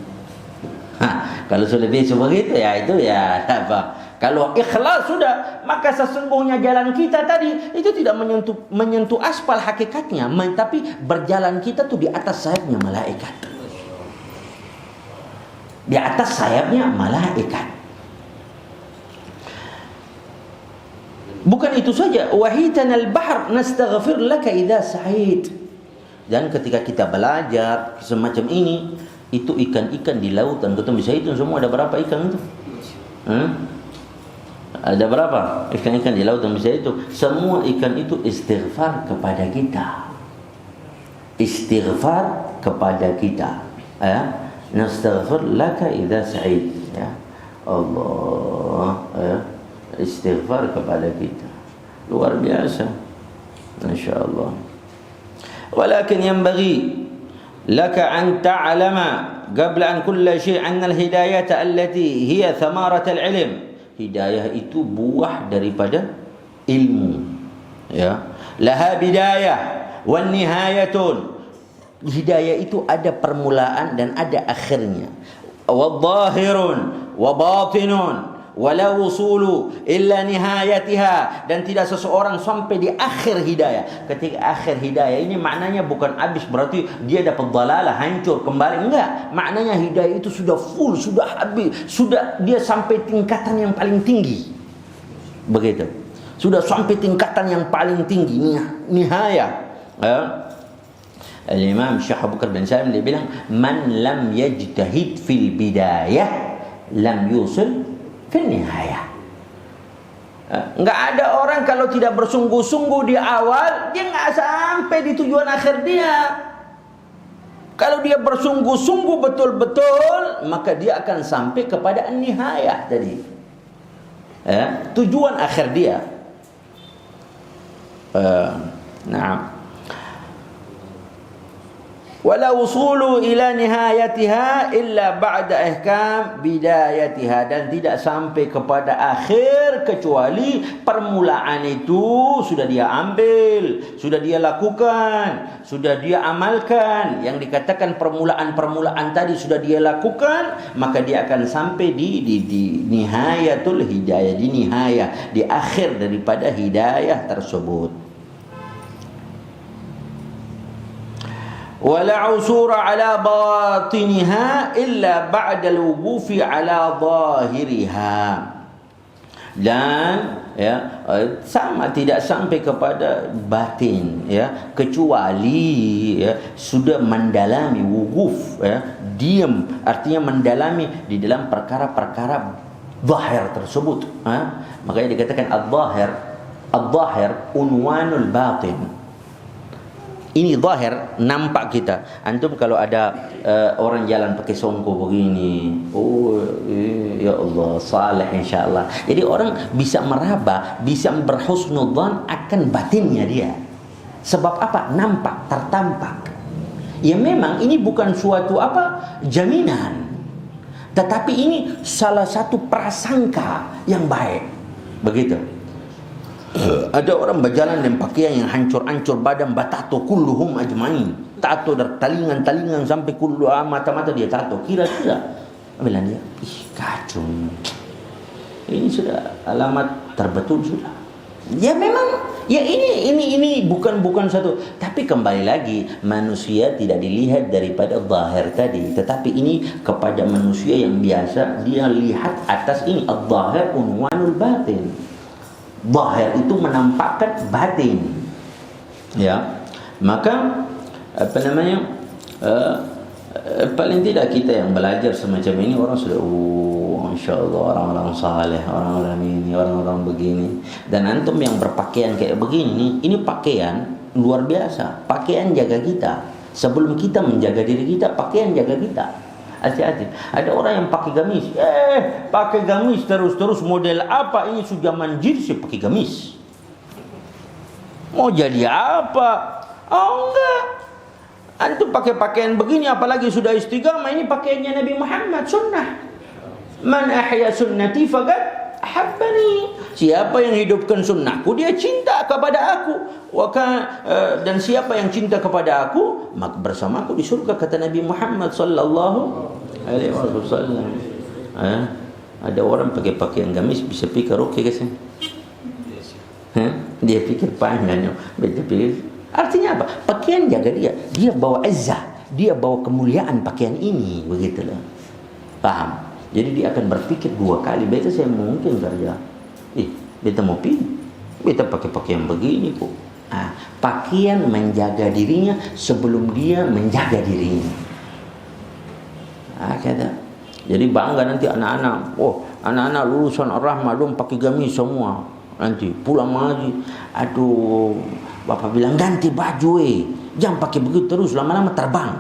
Kalau sudah bisa begitu ya itu ya apa? Kalau ikhlas sudah, maka sesungguhnya jalan kita tadi itu tidak menyentuh aspal hakikatnya, tapi berjalan kita tuh di atas sayapnya malaikat. Di atas sayapnya malaikat. Bukan itu saja, wahitanal bahr nastaghfir laka idza sa'id. Dan ketika kita belajar semacam ini, itu ikan-ikan di lautan, ketemu bisa itu semua ada berapa ikan itu? Ada berapa ikan-ikan di lautan bisa itu? Semua ikan itu istighfar kepada kita. Istighfar kepada kita. Nastaghfir laka idza sa'id, ya Allah, istighfar kepada kita, luar biasa, insyaallah. Walakin yanbaghi laka an ta'lama qabla an kulli shay' anna al-hidayata allati hiya thamarat al-ilm, hidayah itu buah daripada ilmu, ya, laha bidayah wan nihayatun. Hidayah itu ada permulaan dan ada akhirnya. Wa dhahirun wa batinun wa la wusulu illa nihayatiha, dan tidak seseorang sampai di akhir hidayah. Ketika akhir hidayah ini maknanya bukan habis berarti dia dapat dalalah, hancur kembali, enggak. Maknanya hidayah itu sudah full, sudah habis, sudah dia sampai tingkatan yang paling tinggi. Begitu. Sudah sampai tingkatan yang paling tinggi, nihayah. Al-Imam Syekh Abu Bakar bin Salim dia bilang, man lam yajtahid fil bidayah lam yusil fil nihayah. Enggak ada orang kalau tidak bersungguh-sungguh di awal, dia enggak sampai di tujuan akhir dia. Kalau dia bersungguh-sungguh betul-betul, maka dia akan sampai kepada an-nihayah tadi. Tujuan akhir dia. Nah. Wala wusulu ila nihayatiha illa ba'da ihkam bidayatiha, dan tidak sampai kepada akhir kecuali permulaan itu sudah dia ambil, sudah dia lakukan, sudah dia amalkan. Yang dikatakan permulaan-permulaan tadi sudah dia lakukan, maka dia akan sampai di nihayatul hidayah, di nihayah, di akhir daripada hidayah tersebut. Wala usura ala batiniha illa ba'da al-wuqufi ala zahiriha, dan sama tidak sampai kepada batin kecuali sudah mendalami wuguf, diam artinya mendalami di dalam perkara-perkara zahir tersebut. Makanya dikatakan al-zahir unwanul batin. Ini zahir, nampak kita. Antum kalau ada orang jalan pakai songkok begini, ya Allah, saleh insyaAllah. Jadi orang bisa meraba, bisa berhusnudzan akan batinnya dia. Sebab apa? Nampak, tertampak. Ya memang ini bukan suatu jaminan, tetapi ini salah satu prasangka yang baik. Begitu. Ada orang berjalan dengan pakaian yang hancur-hancur, badan batato kulluhum ajmain, tato dari talingan-talingan sampai kullu mata-mata dia tato. Kira-kira bilang dia, kacau. Ini sudah alamat terbetul sudah. Ya memang, ya ini bukan satu. Tapi kembali lagi, manusia tidak dilihat daripada zahir tadi, tetapi ini kepada manusia yang biasa dia lihat atas ini al-zahir unwanul batin. Zahir itu menampakkan batin. Ya. Maka paling tidak kita yang belajar semacam ini, orang sudah insyaAllah orang-orang saleh, orang-orang ini, orang-orang begini. Dan antum yang berpakaian kayak begini, ini pakaian luar biasa. Pakaian jaga kita. Sebelum kita menjaga diri kita, pakaian jaga kita. Hati-hati. Ada orang yang pakai gamis. Pakai gamis terus model apa ini, sudah manjir sih pakai gamis. Mau jadi apa? Oh enggak. Antum pakai pakaian begini, apalagi sudah istiqamah, ini pakaiannya Nabi Muhammad, sunnah. Man ahya sunnati faqad ahabbani. Siapa yang hidupkan sunnahku, dia cinta kepada aku. Dan siapa yang cinta kepada aku, maka bersamaku di surga, kata Nabi Muhammad sallallahu alaihi wasallam. Ada orang pakai pakaian gamis bisa pikir oke guys. Dia pikir panjang, dia pikir artinya apa? Pakaian jaga dia bawa izzah, dia bawa kemuliaan pakaian ini, begitulah. Paham? Jadi dia akan berpikir dua kali, beta saya mungkin kerja. Beta mau pilih, beta pakai pakaian begini kok. Pakaian menjaga dirinya sebelum dia menjaga dirinya. Kata. Jadi bangga nanti anak-anak. Anak-anak lulusan Ar-Rahmah dong pakai gamis semua. Nanti pulang ngaji, aduh, bapak bilang ganti baju, jangan pakai begitu terus, lama-lama terbang.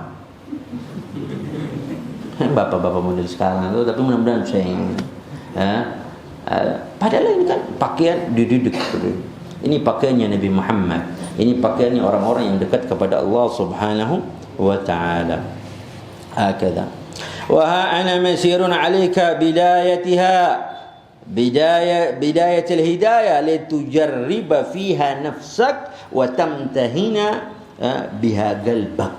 Bapak-bapak model sekarang itu, tapi mudah-mudahan saya padahal ini kan pakaian dididik. Ini pakaiannya Nabi Muhammad. Ini pakaiannya orang-orang yang dekat kepada Allah Subhanahu wa ta'ala. Hakadha. Wa ha ana masirun 'alaika بداية الهداية لتجرب فيها نفسك وتمتهن بها قلبك.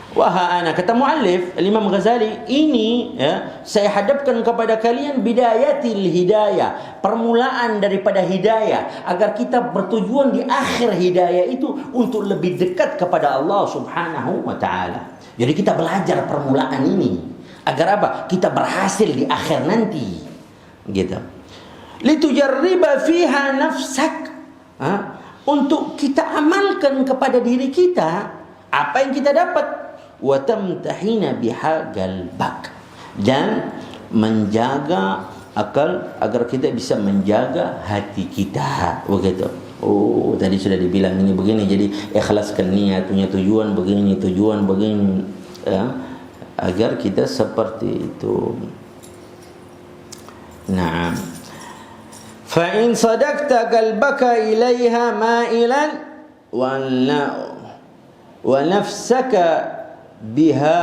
Wahai anak, kata muallif Imam Ghazali, ini saya hadapkan kepada kalian bidayatil hidayah, permulaan daripada hidayah, agar kita bertujuan di akhir hidayah itu untuk lebih dekat kepada Allah Subhanahu wa ta'ala. Jadi kita belajar permulaan ini agar apa? Kita berhasil di akhir nanti. Gitu. Litujarriba fiha nafsak, untuk kita amalkan kepada diri kita apa yang kita dapat. Wa tamtahina biha qalbak, dan menjaga akal agar kita bisa menjaga hati kita. Begitu. Tadi sudah dibilang ini begini, jadi ikhlaskan niat, punya tujuan begini, ya, agar kita seperti itu. Naam. Fa in sadaqta qalbaka ilaiha ma'ilan wa nafsaka biha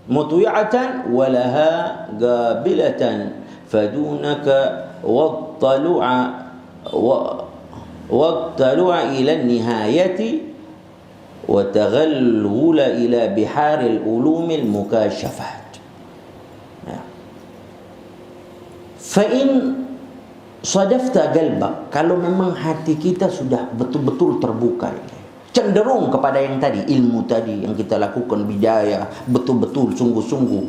mutwi'atan wa laha qabilatan fadunaka wattalu'a ila nihayati wa taghallula ila biharil ulumil mukashafat. Fa'in sadafta qalbak, kalau memang hati kita sudah betul-betul terbuka, cenderung kepada yang tadi, ilmu tadi yang kita lakukan bidayah, betul-betul sungguh-sungguh,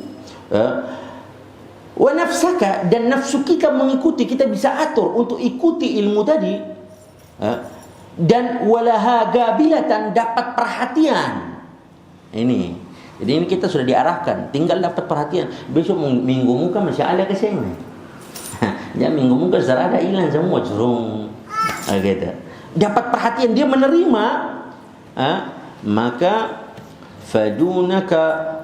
wa nafsaka, dan nafsu kita mengikuti, kita bisa atur untuk ikuti ilmu tadi, dan walaha gabilatan, dapat perhatian. Ini jadi ini kita sudah diarahkan, tinggal dapat perhatian. Besok minggu muka masih ada kesini. Ya, minggu muka sudah ada, hilang semua, curung gitu. Dapat perhatian, dia menerima, maka fadunaka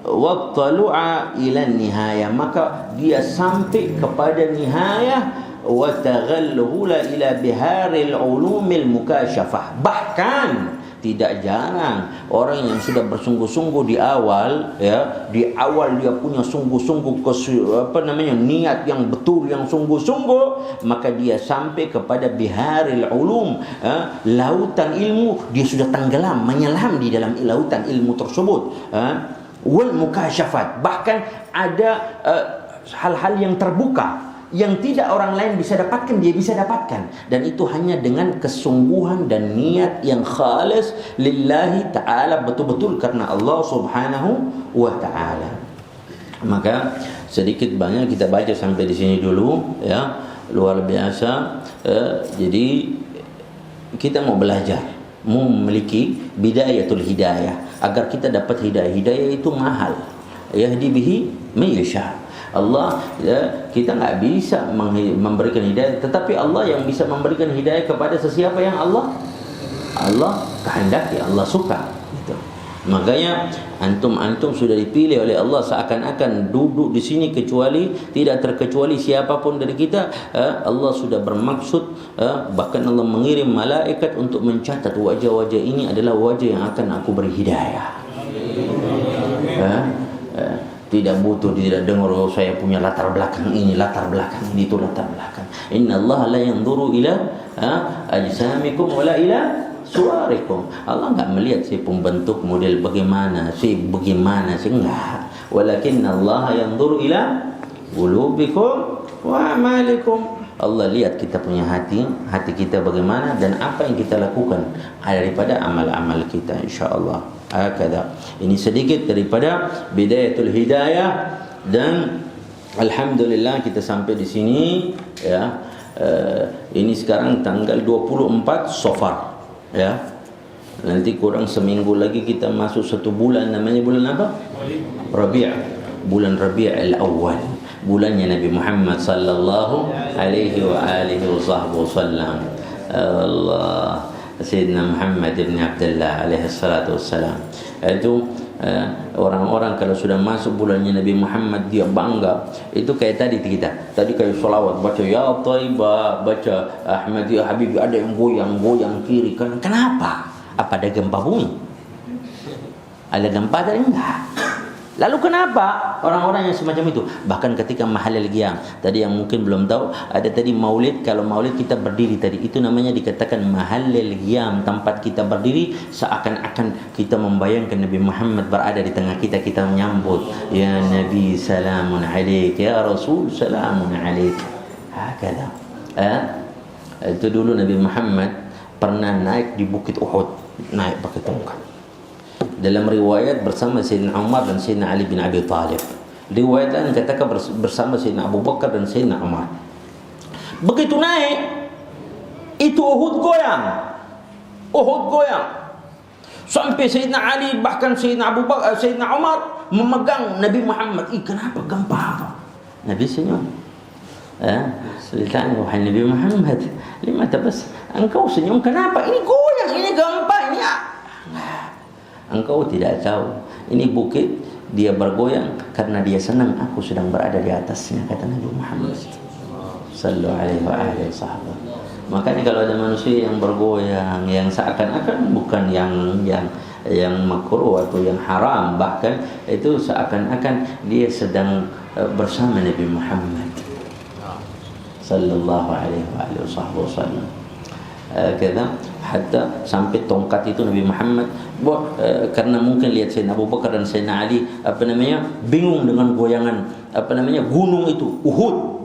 wattalu'a ila nihayah, maka dia sampai kepada nihayah, wa taghallula ila biharil ulumil mukashafah. Bahkan tidak jarang orang yang sudah bersungguh-sungguh di awal, ya, di awal dia punya sungguh-sungguh niat yang betul, yang sungguh-sungguh, maka dia sampai kepada biharil ulum, lautan ilmu, dia sudah tenggelam, menyelam di dalam lautan ilmu tersebut, wal mukashafat. Bahkan ada hal-hal yang terbuka yang tidak orang lain bisa dapatkan, dia bisa dapatkan, dan itu hanya dengan kesungguhan dan niat yang khalis lillahi ta'ala, betul-betul karena Allah subhanahu wa ta'ala. Maka sedikit banyak kita baca sampai di sini dulu, ya, luar biasa. Jadi kita mau belajar, mau memiliki bidayatul hidayah, agar kita dapat hidayah. Hidayah itu mahal, yahdi bihi man yasha. Allah, ya, kita nggak bisa memberikan hidayah, tetapi Allah yang bisa memberikan hidayah kepada sesiapa yang Allah kehendaki, Allah suka. Gitu. Makanya antum sudah dipilih oleh Allah, seakan-akan duduk di sini kecuali tidak terkecuali siapapun dari kita. Allah sudah bermaksud, bahkan Allah mengirim malaikat untuk mencatat wajah-wajah ini adalah wajah yang akan aku beri hidayah. Tidak butuh, tidak dengar, oh, saya punya latar belakang ini, latar belakang ini, itu latar belakang. Inna Allah la yanzuru ila ajsamikum wala ila suwarikum. Allah enggak melihat si pembentuk model bagaimana, si enggak. Walakin Allah yanzuru ila qulubikum wa amalikum. Allah lihat kita punya hati kita bagaimana, dan apa yang kita lakukan daripada amal-amal kita, insyaallah. Ini sedikit daripada bidayatul hidayah, dan alhamdulillah kita sampai di sini, ya. Ini sekarang tanggal 24 Safar, ya. Nanti kurang seminggu lagi kita masuk satu bulan, namanya bulan apa? Bulan Rabi'ul Awwal, bulannya Nabi Muhammad sallallahu alaihi wa alihi wasallam. Allah, Sayyidina Muhammad bin Abdullah alaihi salatu wassalam. Itu orang-orang kalau sudah masuk bulannya Nabi Muhammad, dia bangga. Itu kayak tadi kayak sholawat, baca ya Thaibah, baca Ahmad ya Habib, ada yang goyang kiri kanan. Kenapa? Apa ada gempa bumi? Ada gempa tadi? Enggak. Lalu kenapa orang-orang yang semacam itu? Bahkan ketika mahallil qiyam, tadi yang mungkin belum tahu, ada tadi maulid. Kalau maulid kita berdiri tadi, itu namanya dikatakan mahallil qiyam, tempat kita berdiri seakan-akan kita membayangkan Nabi Muhammad berada di tengah kita, kita menyambut, ya Nabi salamun alaik, ya Rasul salamun alaik. Hakada. Itu dulu Nabi Muhammad pernah naik di Bukit Uhud, naik pakai tongkat. Dalam riwayat bersama Sayyidina Umar dan Sayyidina Ali bin Abi Thalib. Riwayat lain katakan bersama Sayyidina Abu Bakar dan Sayyidina Umar. Begitu naik, itu Uhud goyang. Sampai Sayyidina Ali, bahkan Sayyidina Abu Bakar, Sayyidina Umar memegang Nabi Muhammad. Kenapa gempa apa? Nabi senyum. Ditanya, wahai Nabi Muhammad, lima tabas, engkau senyum kenapa? Ini goyang, ini gempa, ini Engkau tidak tahu. Ini bukit dia bergoyang karena dia senang aku sedang berada di atasnya, kata Nabi Muhammad sallallahu alaihi wasallam. Makanya kalau ada manusia yang bergoyang, yang seakan-akan bukan yang makruh atau yang haram, bahkan itu seakan-akan dia sedang bersama Nabi Muhammad sallallahu alaihi wasallam. Kata hatta sampai tongkat itu Nabi Muhammad karena mungkin lihat Sayyidina Abu Bakar dan Sayyidina Ali bingung dengan goyangan gunung itu Uhud.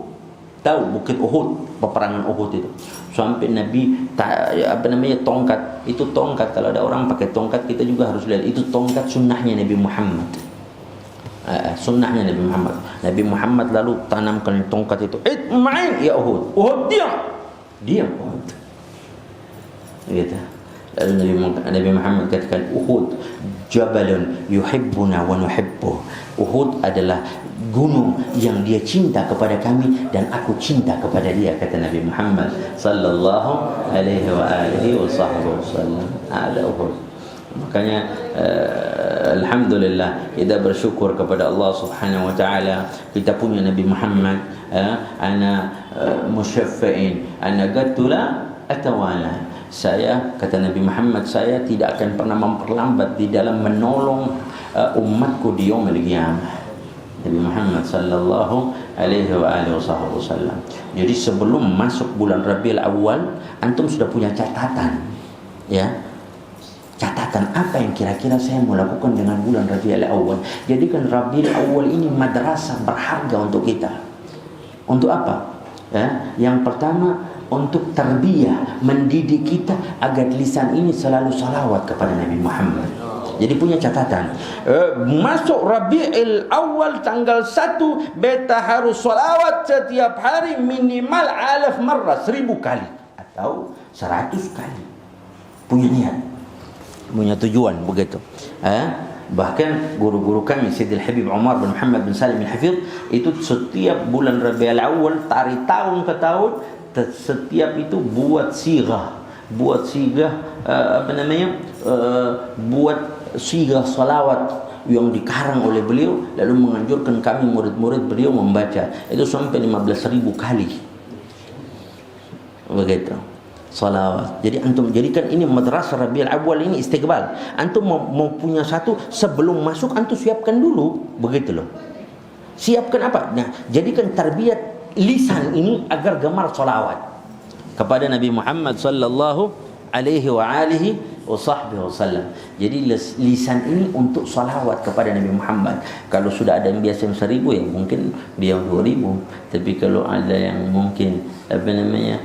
Tahu bukit Uhud, peperangan Uhud itu. Sampai Nabi tongkat itu, tongkat kalau ada orang pakai tongkat kita juga harus lihat itu tongkat sunnahnya Nabi Muhammad. Sunnahnya Nabi Muhammad. Nabi Muhammad lalu tanamkan tongkat itu. Main ya Uhud. Uhud diam Uhud. Gitu. Lalu Nabi Muhammad katakan Uhud jabalun yuhibbuna wa nuhibbuh. Uhud adalah gunung yang dia cinta kepada kami dan aku cinta kepada dia, kata Nabi Muhammad sallallahu alaihi wasallam. Ada Uhud. Makanya alhamdulillah kita bersyukur kepada Allah Subhanahu wa taala kita punya Nabi Muhammad. Ana musyaffa'in ana gatula atawala. Saya, kata Nabi Muhammad, saya tidak akan pernah memperlambat di dalam menolong umatku di yaumil qiyamah. Nabi Muhammad sallallahu alaihi wasallam. Jadi sebelum masuk bulan Rabiul Awal, antum sudah punya catatan, ya. Catatan apa yang kira-kira saya mau lakukan dengan bulan Rabiul Awal. Jadikan Rabiul Awal ini madrasah berharga untuk kita. Untuk apa? Ya, yang pertama untuk tarbiyah, mendidik kita agar lisan ini selalu salawat kepada Nabi Muhammad. Jadi punya catatan. Masuk Rabiul Awal tanggal 1 beta harus salawat setiap hari minimal 1000 marrah, 1000 kali atau 100 kali. Punya niat, punya tujuan begitu. Bahkan guru-guru kami Sayyidil Habib Umar bin Muhammad bin Salim al-Hafidh itu setiap bulan Rabiul Awal dari tahun ke tahun setiap itu buat sigah buat sigah salawat yang dikarang oleh beliau, lalu menganjurkan kami murid-murid beliau membaca itu sampai 15.000 kali begitu salawat. Jadi antum jadikan ini madrasah Rabiul Awal ini istiqbal. Antum mau punya satu sebelum masuk antum siapkan dulu begitu loh. Siapkan apa? Nah, jadikan tarbiyat lisan ini agar gemar salawat kepada Nabi Muhammad sallallahu alaihi wasallam. Jadi lisan ini untuk salawat kepada Nabi Muhammad. Kalau sudah ada yang biasa 1000 ya mungkin dia 2000. Tapi kalau ada yang mungkin 100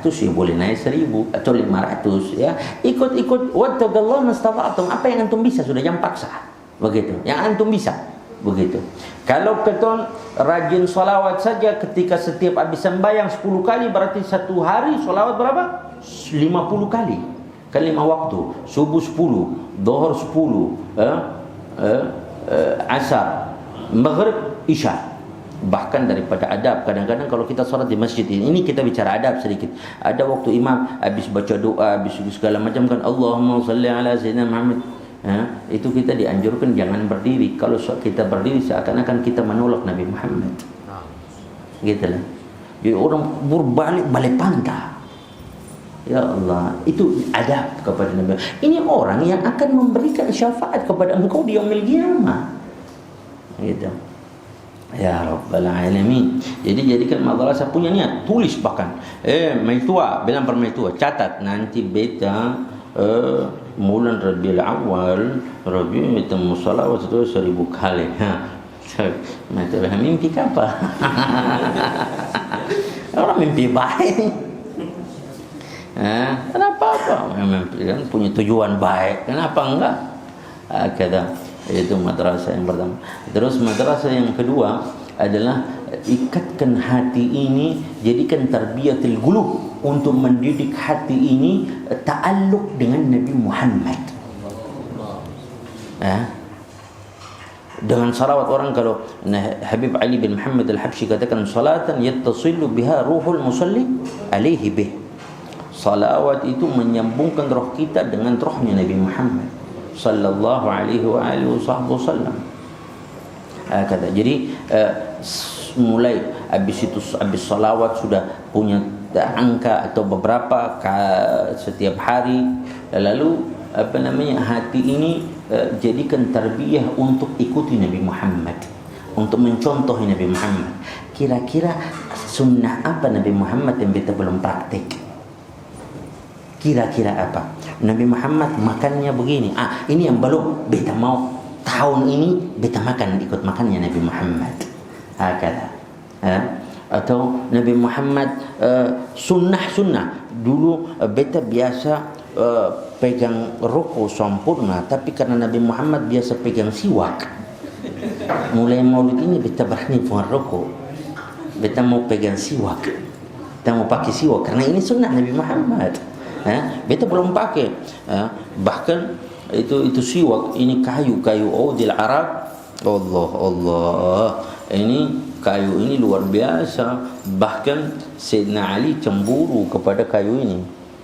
ya boleh naik 1000 atau 500 ya. Ikut wattaqallahu mastata'tum. Apa yang antum bisa sudah, jangan paksa. Begitu. Yang antum bisa. Begitu. Kalau keton rajin salawat saja ketika setiap habis sembahyang 10 kali, berarti satu hari salawat berapa? 50 kali. Kan 5 waktu. Subuh 10, Dhuhr 10, Asar, Maghrib, Isya. Bahkan daripada adab, kadang-kadang kalau kita salat di masjid ini kita bicara adab sedikit. Ada waktu imam habis baca doa, habis segala macam kan Allahumma shalli ala sayyidina Muhammad. Itu kita dianjurkan jangan berdiri. Kalau kita berdiri seakan-akan kita menolak Nabi Muhammad. Gitu lah. Jadi orang balik pantah. Ya Allah, itu adab kepada Nabi. Ini orang yang akan memberikan syafaat kepada engkau di yaumil qiyamah. Gitu. Ya Rabbal Alamin. Jadi jadikan madrasah punya niat, tulis bahkan. Maitua, bilang permaitua, catat nanti beta bulan Rabiul Awal, Rabiul itu musalawat itu 1000 kali. Mata mimpi apa? Orang mimpi baik. Kenapa mimpi kan punya tujuan baik? Kenapa enggak? Kata itu madrasah yang pertama. Terus madrasah yang kedua adalah ikatkan hati ini, jadikan tarbiyatul qulub untuk mendidik hati ini ta'alluq dengan Nabi Muhammad. Dengan salawat orang, kalau Habib Ali bin Muhammad al-Habsyi katakan salatan yattasilu biha ruhul musalli alaihi bih. Salawat itu menyambungkan roh kita dengan rohnya Nabi Muhammad sallallahu alaihi wa alihi wasallam. Kata jadi mulai habis itu, habis salawat sudah punya angka atau beberapa setiap hari, lalu hati ini jadikan tarbiyah untuk ikuti Nabi Muhammad, untuk mencontoh Nabi Muhammad. Kira-kira sunnah apa Nabi Muhammad yang beta belum praktik? Kira-kira apa? Nabi Muhammad makannya begini. Ini yang belum beta mau tahun ini beta makan, ikut makannya Nabi Muhammad. Kata. Atau Nabi Muhammad sunnah dulu beta biasa pegang rokok sempurna, tapi karena Nabi Muhammad biasa pegang siwak, mulai maulid ini beta berani buang rokok, beta mau pegang siwak, beta mau pakai siwak karena ini sunnah Nabi Muhammad. Beta belum pakai, bahkan itu siwak ini kayu Audil Arab. Allah, ini kayu ini luar biasa. Bahkan Sayyidina Ali cemburu kepada kayu ini.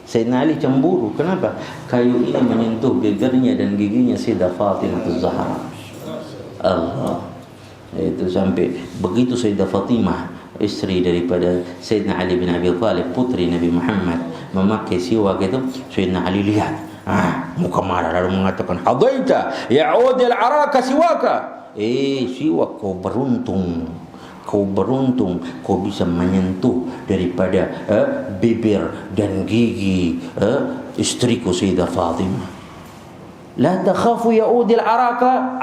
Sayyidina Ali cemburu. Kenapa? Kayu ini menyentuh bibirnya dan giginya Sayyidah Fatimah Az-Zahra. Allah. Itu sampai begitu Sayyidah Fatimah, istri daripada Sayyidina Ali bin Abi Thalib, putri Nabi Muhammad, memakai siwak itu, Sayyidina Ali lihat, muka marah lalu mengatakan, "Hadaita ya'udil araka siwaka." Siwak, kau beruntung, kau bisa menyentuh daripada bibir dan gigi istriku Sayyidah Fatimah. La takhafu ya'udil araka.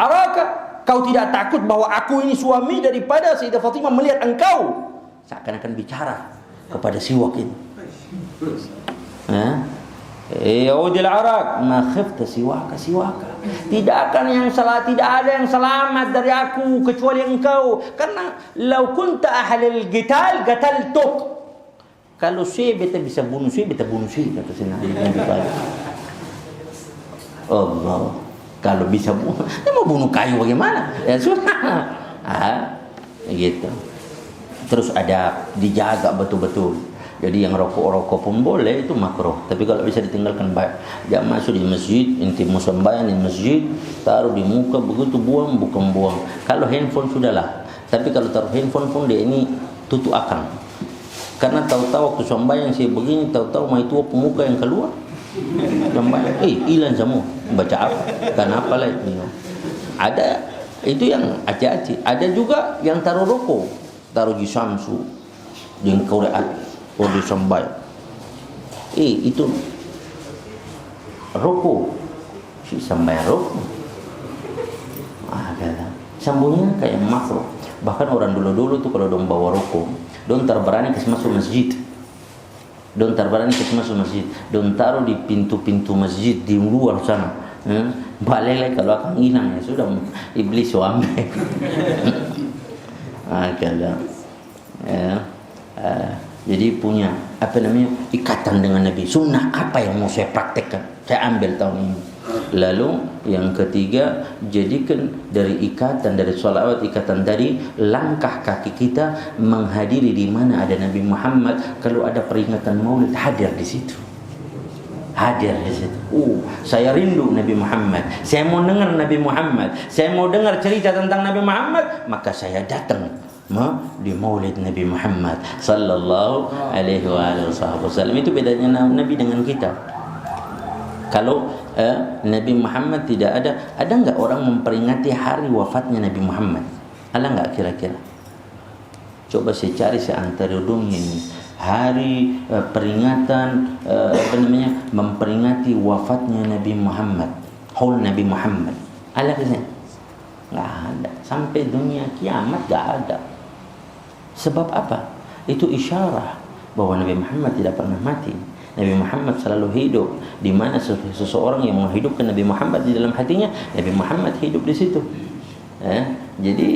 Kau tidak takut bahwa aku ini suami daripada Sayyidah Fatimah melihat engkau. Seakan-akan bicara kepada siwak ini. Ya'udil arak, ma khifta siwaka. Tidak akan tidak ada yang selamat dari aku kecuali engkau. Karena lau kunta ahlil qital qataltuk. Kalau beta bisa bunuh beta bunuh kata Sayyidina Ali. Allah, kalau bisa bunuh, dia mau bunuh kayu bagaimana? Ya sudah. Gitu. Terus ada dijaga betul-betul. Jadi yang rokok pun boleh, itu makruh. Tapi kalau bisa ditinggalkan baik. Jangan masuk di masjid, inti mau sembahyang di masjid, taruh di muka begitu buang, bukan buang. Kalau handphone sudahlah. Tapi kalau taruh handphone pun dia ini tutup akang. Karena tahu-tahu waktu sembahyang saya begini, tahu-tahu mai tua pemuka yang keluar. Sembahyang, hilang semua. Baca apa? Kenapa lagi? Ada itu yang hati-hati. Ada juga yang taruh rokok, taruh di samsu, di Quran. Di sembahyang. Itu rokok. Si sembahyang rokok. Kata. Sambungnya kayak makruh. Bahkan orang dulu tuh kalau dong bawa rokok, dong terberani ke masuk masjid. Dong taruh di pintu-pintu masjid di luar sana. Balele kalau akan hilang ya sudah, iblis suami. Kata. Jadi punya ikatan dengan Nabi. Sunnah apa yang mau saya praktekkan, saya ambil tahun ini. Lalu yang ketiga, jadikan dari ikatan, dari salawat ikatan tadi, langkah kaki kita menghadiri di mana ada Nabi Muhammad. Kalau ada peringatan maulid, hadir di situ. Saya rindu Nabi Muhammad, saya mau dengar Nabi Muhammad, saya mau dengar cerita tentang Nabi Muhammad, maka saya datang di maulid Nabi Muhammad sallallahu alaihi wasallam. Itu bedanya Nabi dengan kita. Kalau Nabi Muhammad tidak ada enggak orang memperingati hari wafatnya Nabi Muhammad? Ada enggak kira-kira? Coba saya cari seantara dunia ini hari peringatan memperingati wafatnya Nabi Muhammad, haul Nabi Muhammad. Ada ke sana? Enggak ada. Sampai dunia kiamat enggak ada. Sebab apa? Itu isyarat bahwa Nabi Muhammad tidak pernah mati. Nabi Muhammad selalu hidup. Di mana seseorang yang menghidupkan Nabi Muhammad di dalam hatinya, Nabi Muhammad hidup di situ. Jadi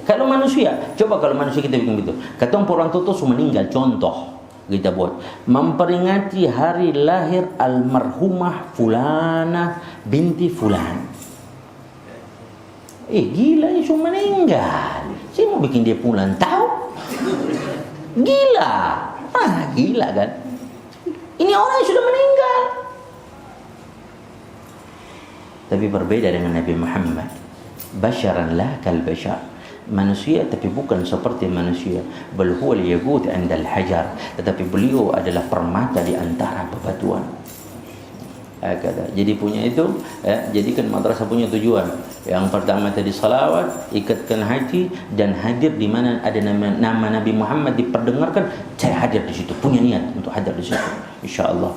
kalau manusia, coba kalau manusia kita bikin begitu. Katong orang tua sudah meninggal, contoh kita buat memperingati hari lahir almarhumah Fulana binti Fulan. Gila, ini cuma meninggal. Saya mau bikin dia pulang tahu? Gila. Gila kan? Ini orang yang sudah meninggal. tapi berbeda dengan Nabi Muhammad. Basyaran la kal bashar, manusia tapi bukan seperti manusia. Bal huwa al-yaqut 'inda al-hajar, tetapi beliau adalah permata di antara bebatuan. Kata. Jadi punya itu, jadikan madrasah punya tujuan. Yang pertama tadi salawat, ikatkan hati, dan hadir di mana ada nama Nabi Muhammad diperdengarkan, saya hadir di situ, punya niat untuk hadir di situ, insyaallah.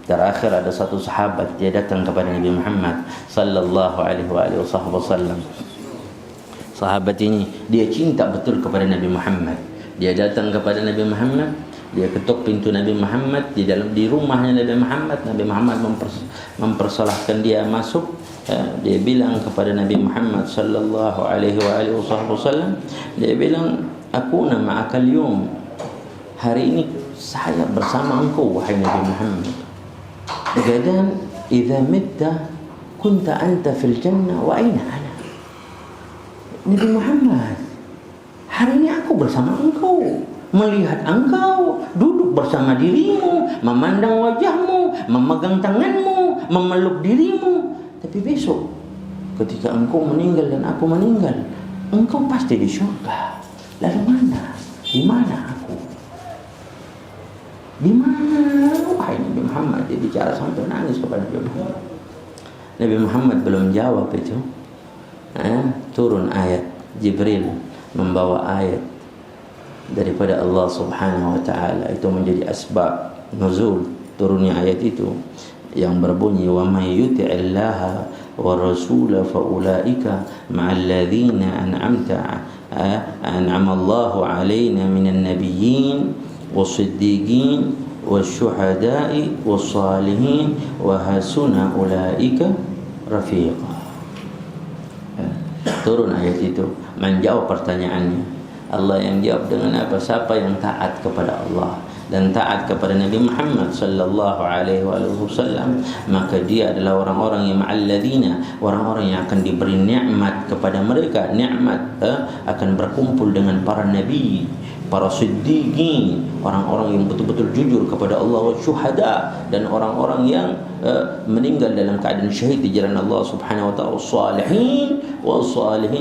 Terakhir ada satu sahabat, dia datang kepada Nabi Muhammad sallallahu alaihi wasallam. Sahabat ini dia cinta betul kepada Nabi Muhammad. Dia datang kepada Nabi Muhammad, dia ketuk pintu Nabi Muhammad di rumahnya Nabi Muhammad. Nabi Muhammad mempersilahkan dia masuk. Dia bilang kepada Nabi Muhammad sallallahu alaihi wasallam, dia bilang, aku ma'aka al-yawm, hari ini saya bersama engkau wahai Nabi Muhammad. Gadan idza mitta kunta anta fil jannah wa aina ana. Nabi Muhammad, hari ini aku bersama engkau, melihat engkau, duduk bersama dirimu, memandang wajahmu, memegang tanganmu, memeluk dirimu. Tapi besok ketika engkau meninggal dan aku meninggal, engkau pasti di surga. Lalu mana? Di mana aku? Di mana? Wahai Nabi Muhammad, dia bicara sampai nangis kepada Nabi Muhammad. Nabi Muhammad belum jawab itu. Turun ayat, Jibril membawa ayat daripada Allah Subhanahu wa taala, itu menjadi asbab nuzul turunnya ayat itu, yang berbunyi, wa may yuti'illaha wa rasulahu fa ulaika ma'al ladzina an'ama Allahu 'alaina minan nabiyyin was-siddiqin wasyuhada'i was-salihin wa hasuna ulaika rafiqa. Turun ayat itu menjawab pertanyaannya. Allah yang jawab dengan apa? Siapa yang taat kepada Allah dan taat kepada Nabi Muhammad sallallahu alaihi wasallam, maka dia adalah orang-orang yang ma'alladzina, orang-orang yang akan diberi nikmat kepada mereka. Nikmat akan berkumpul dengan para nabi, para siddiqin, orang-orang yang betul-betul jujur kepada Allah, wa syuhada, dan orang-orang yang meninggal dalam keadaan syahid di jalan Allah Subhanahu wa taala, salihin,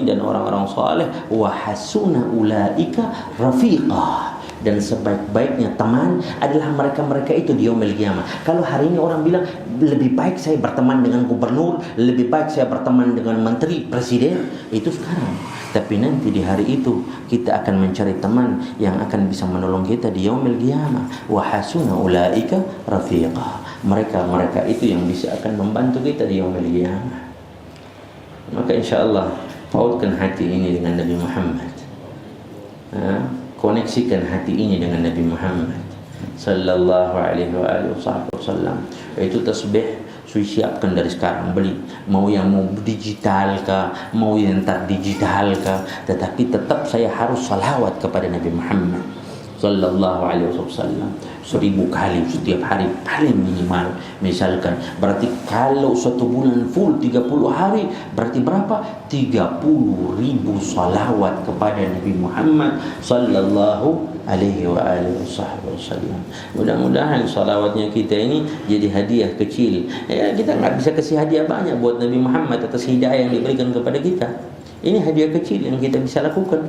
dan orang-orang saleh, wa hasuna ulaika rafiqah, dan sebaik-baiknya teman adalah mereka-mereka itu di yaumil qiyamah. Kalau hari ini orang bilang lebih baik saya berteman dengan gubernur, lebih baik saya berteman dengan menteri, presiden, itu sekarang. Tapi nanti di hari itu kita akan mencari teman yang akan bisa menolong kita di yaumil qiyamah. Wa hasuna ulaika rafiqah. Mereka itu yang bisa akan membantu kita di yaumil qiyamah. Maka insyaallah pautkan hati ini dengan Nabi Muhammad. Koneksikan hati ini dengan Nabi Muhammad sallallahu alaihi wasallam. Itu tasbih siapkan dari sekarang, beli, mau yang mau digital kah, mau yang tak digital kah, tetapi tetap saya harus salawat kepada Nabi Muhammad sallallahu alaihi wasallam 1000 kali setiap hari paling minimal. Misalkan berarti kalau 1 bulan full 30 hari berarti berapa? 30.000 salawat kepada Nabi Muhammad sallallahu alaihi wasallam. Mudah-mudahan salawatnya kita ini jadi hadiah kecil. Kita nggak bisa kasih hadiah banyak buat Nabi Muhammad atas hidayah yang diberikan kepada kita. Ini hadiah kecil yang kita bisa lakukan.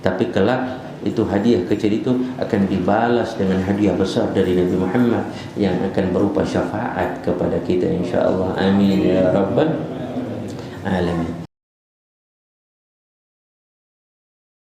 Tapi kelak itu hadiah kecil itu akan dibalas dengan hadiah besar dari Nabi Muhammad yang akan berupa syafaat kepada kita insyaallah. Amin ya rabbal alamin.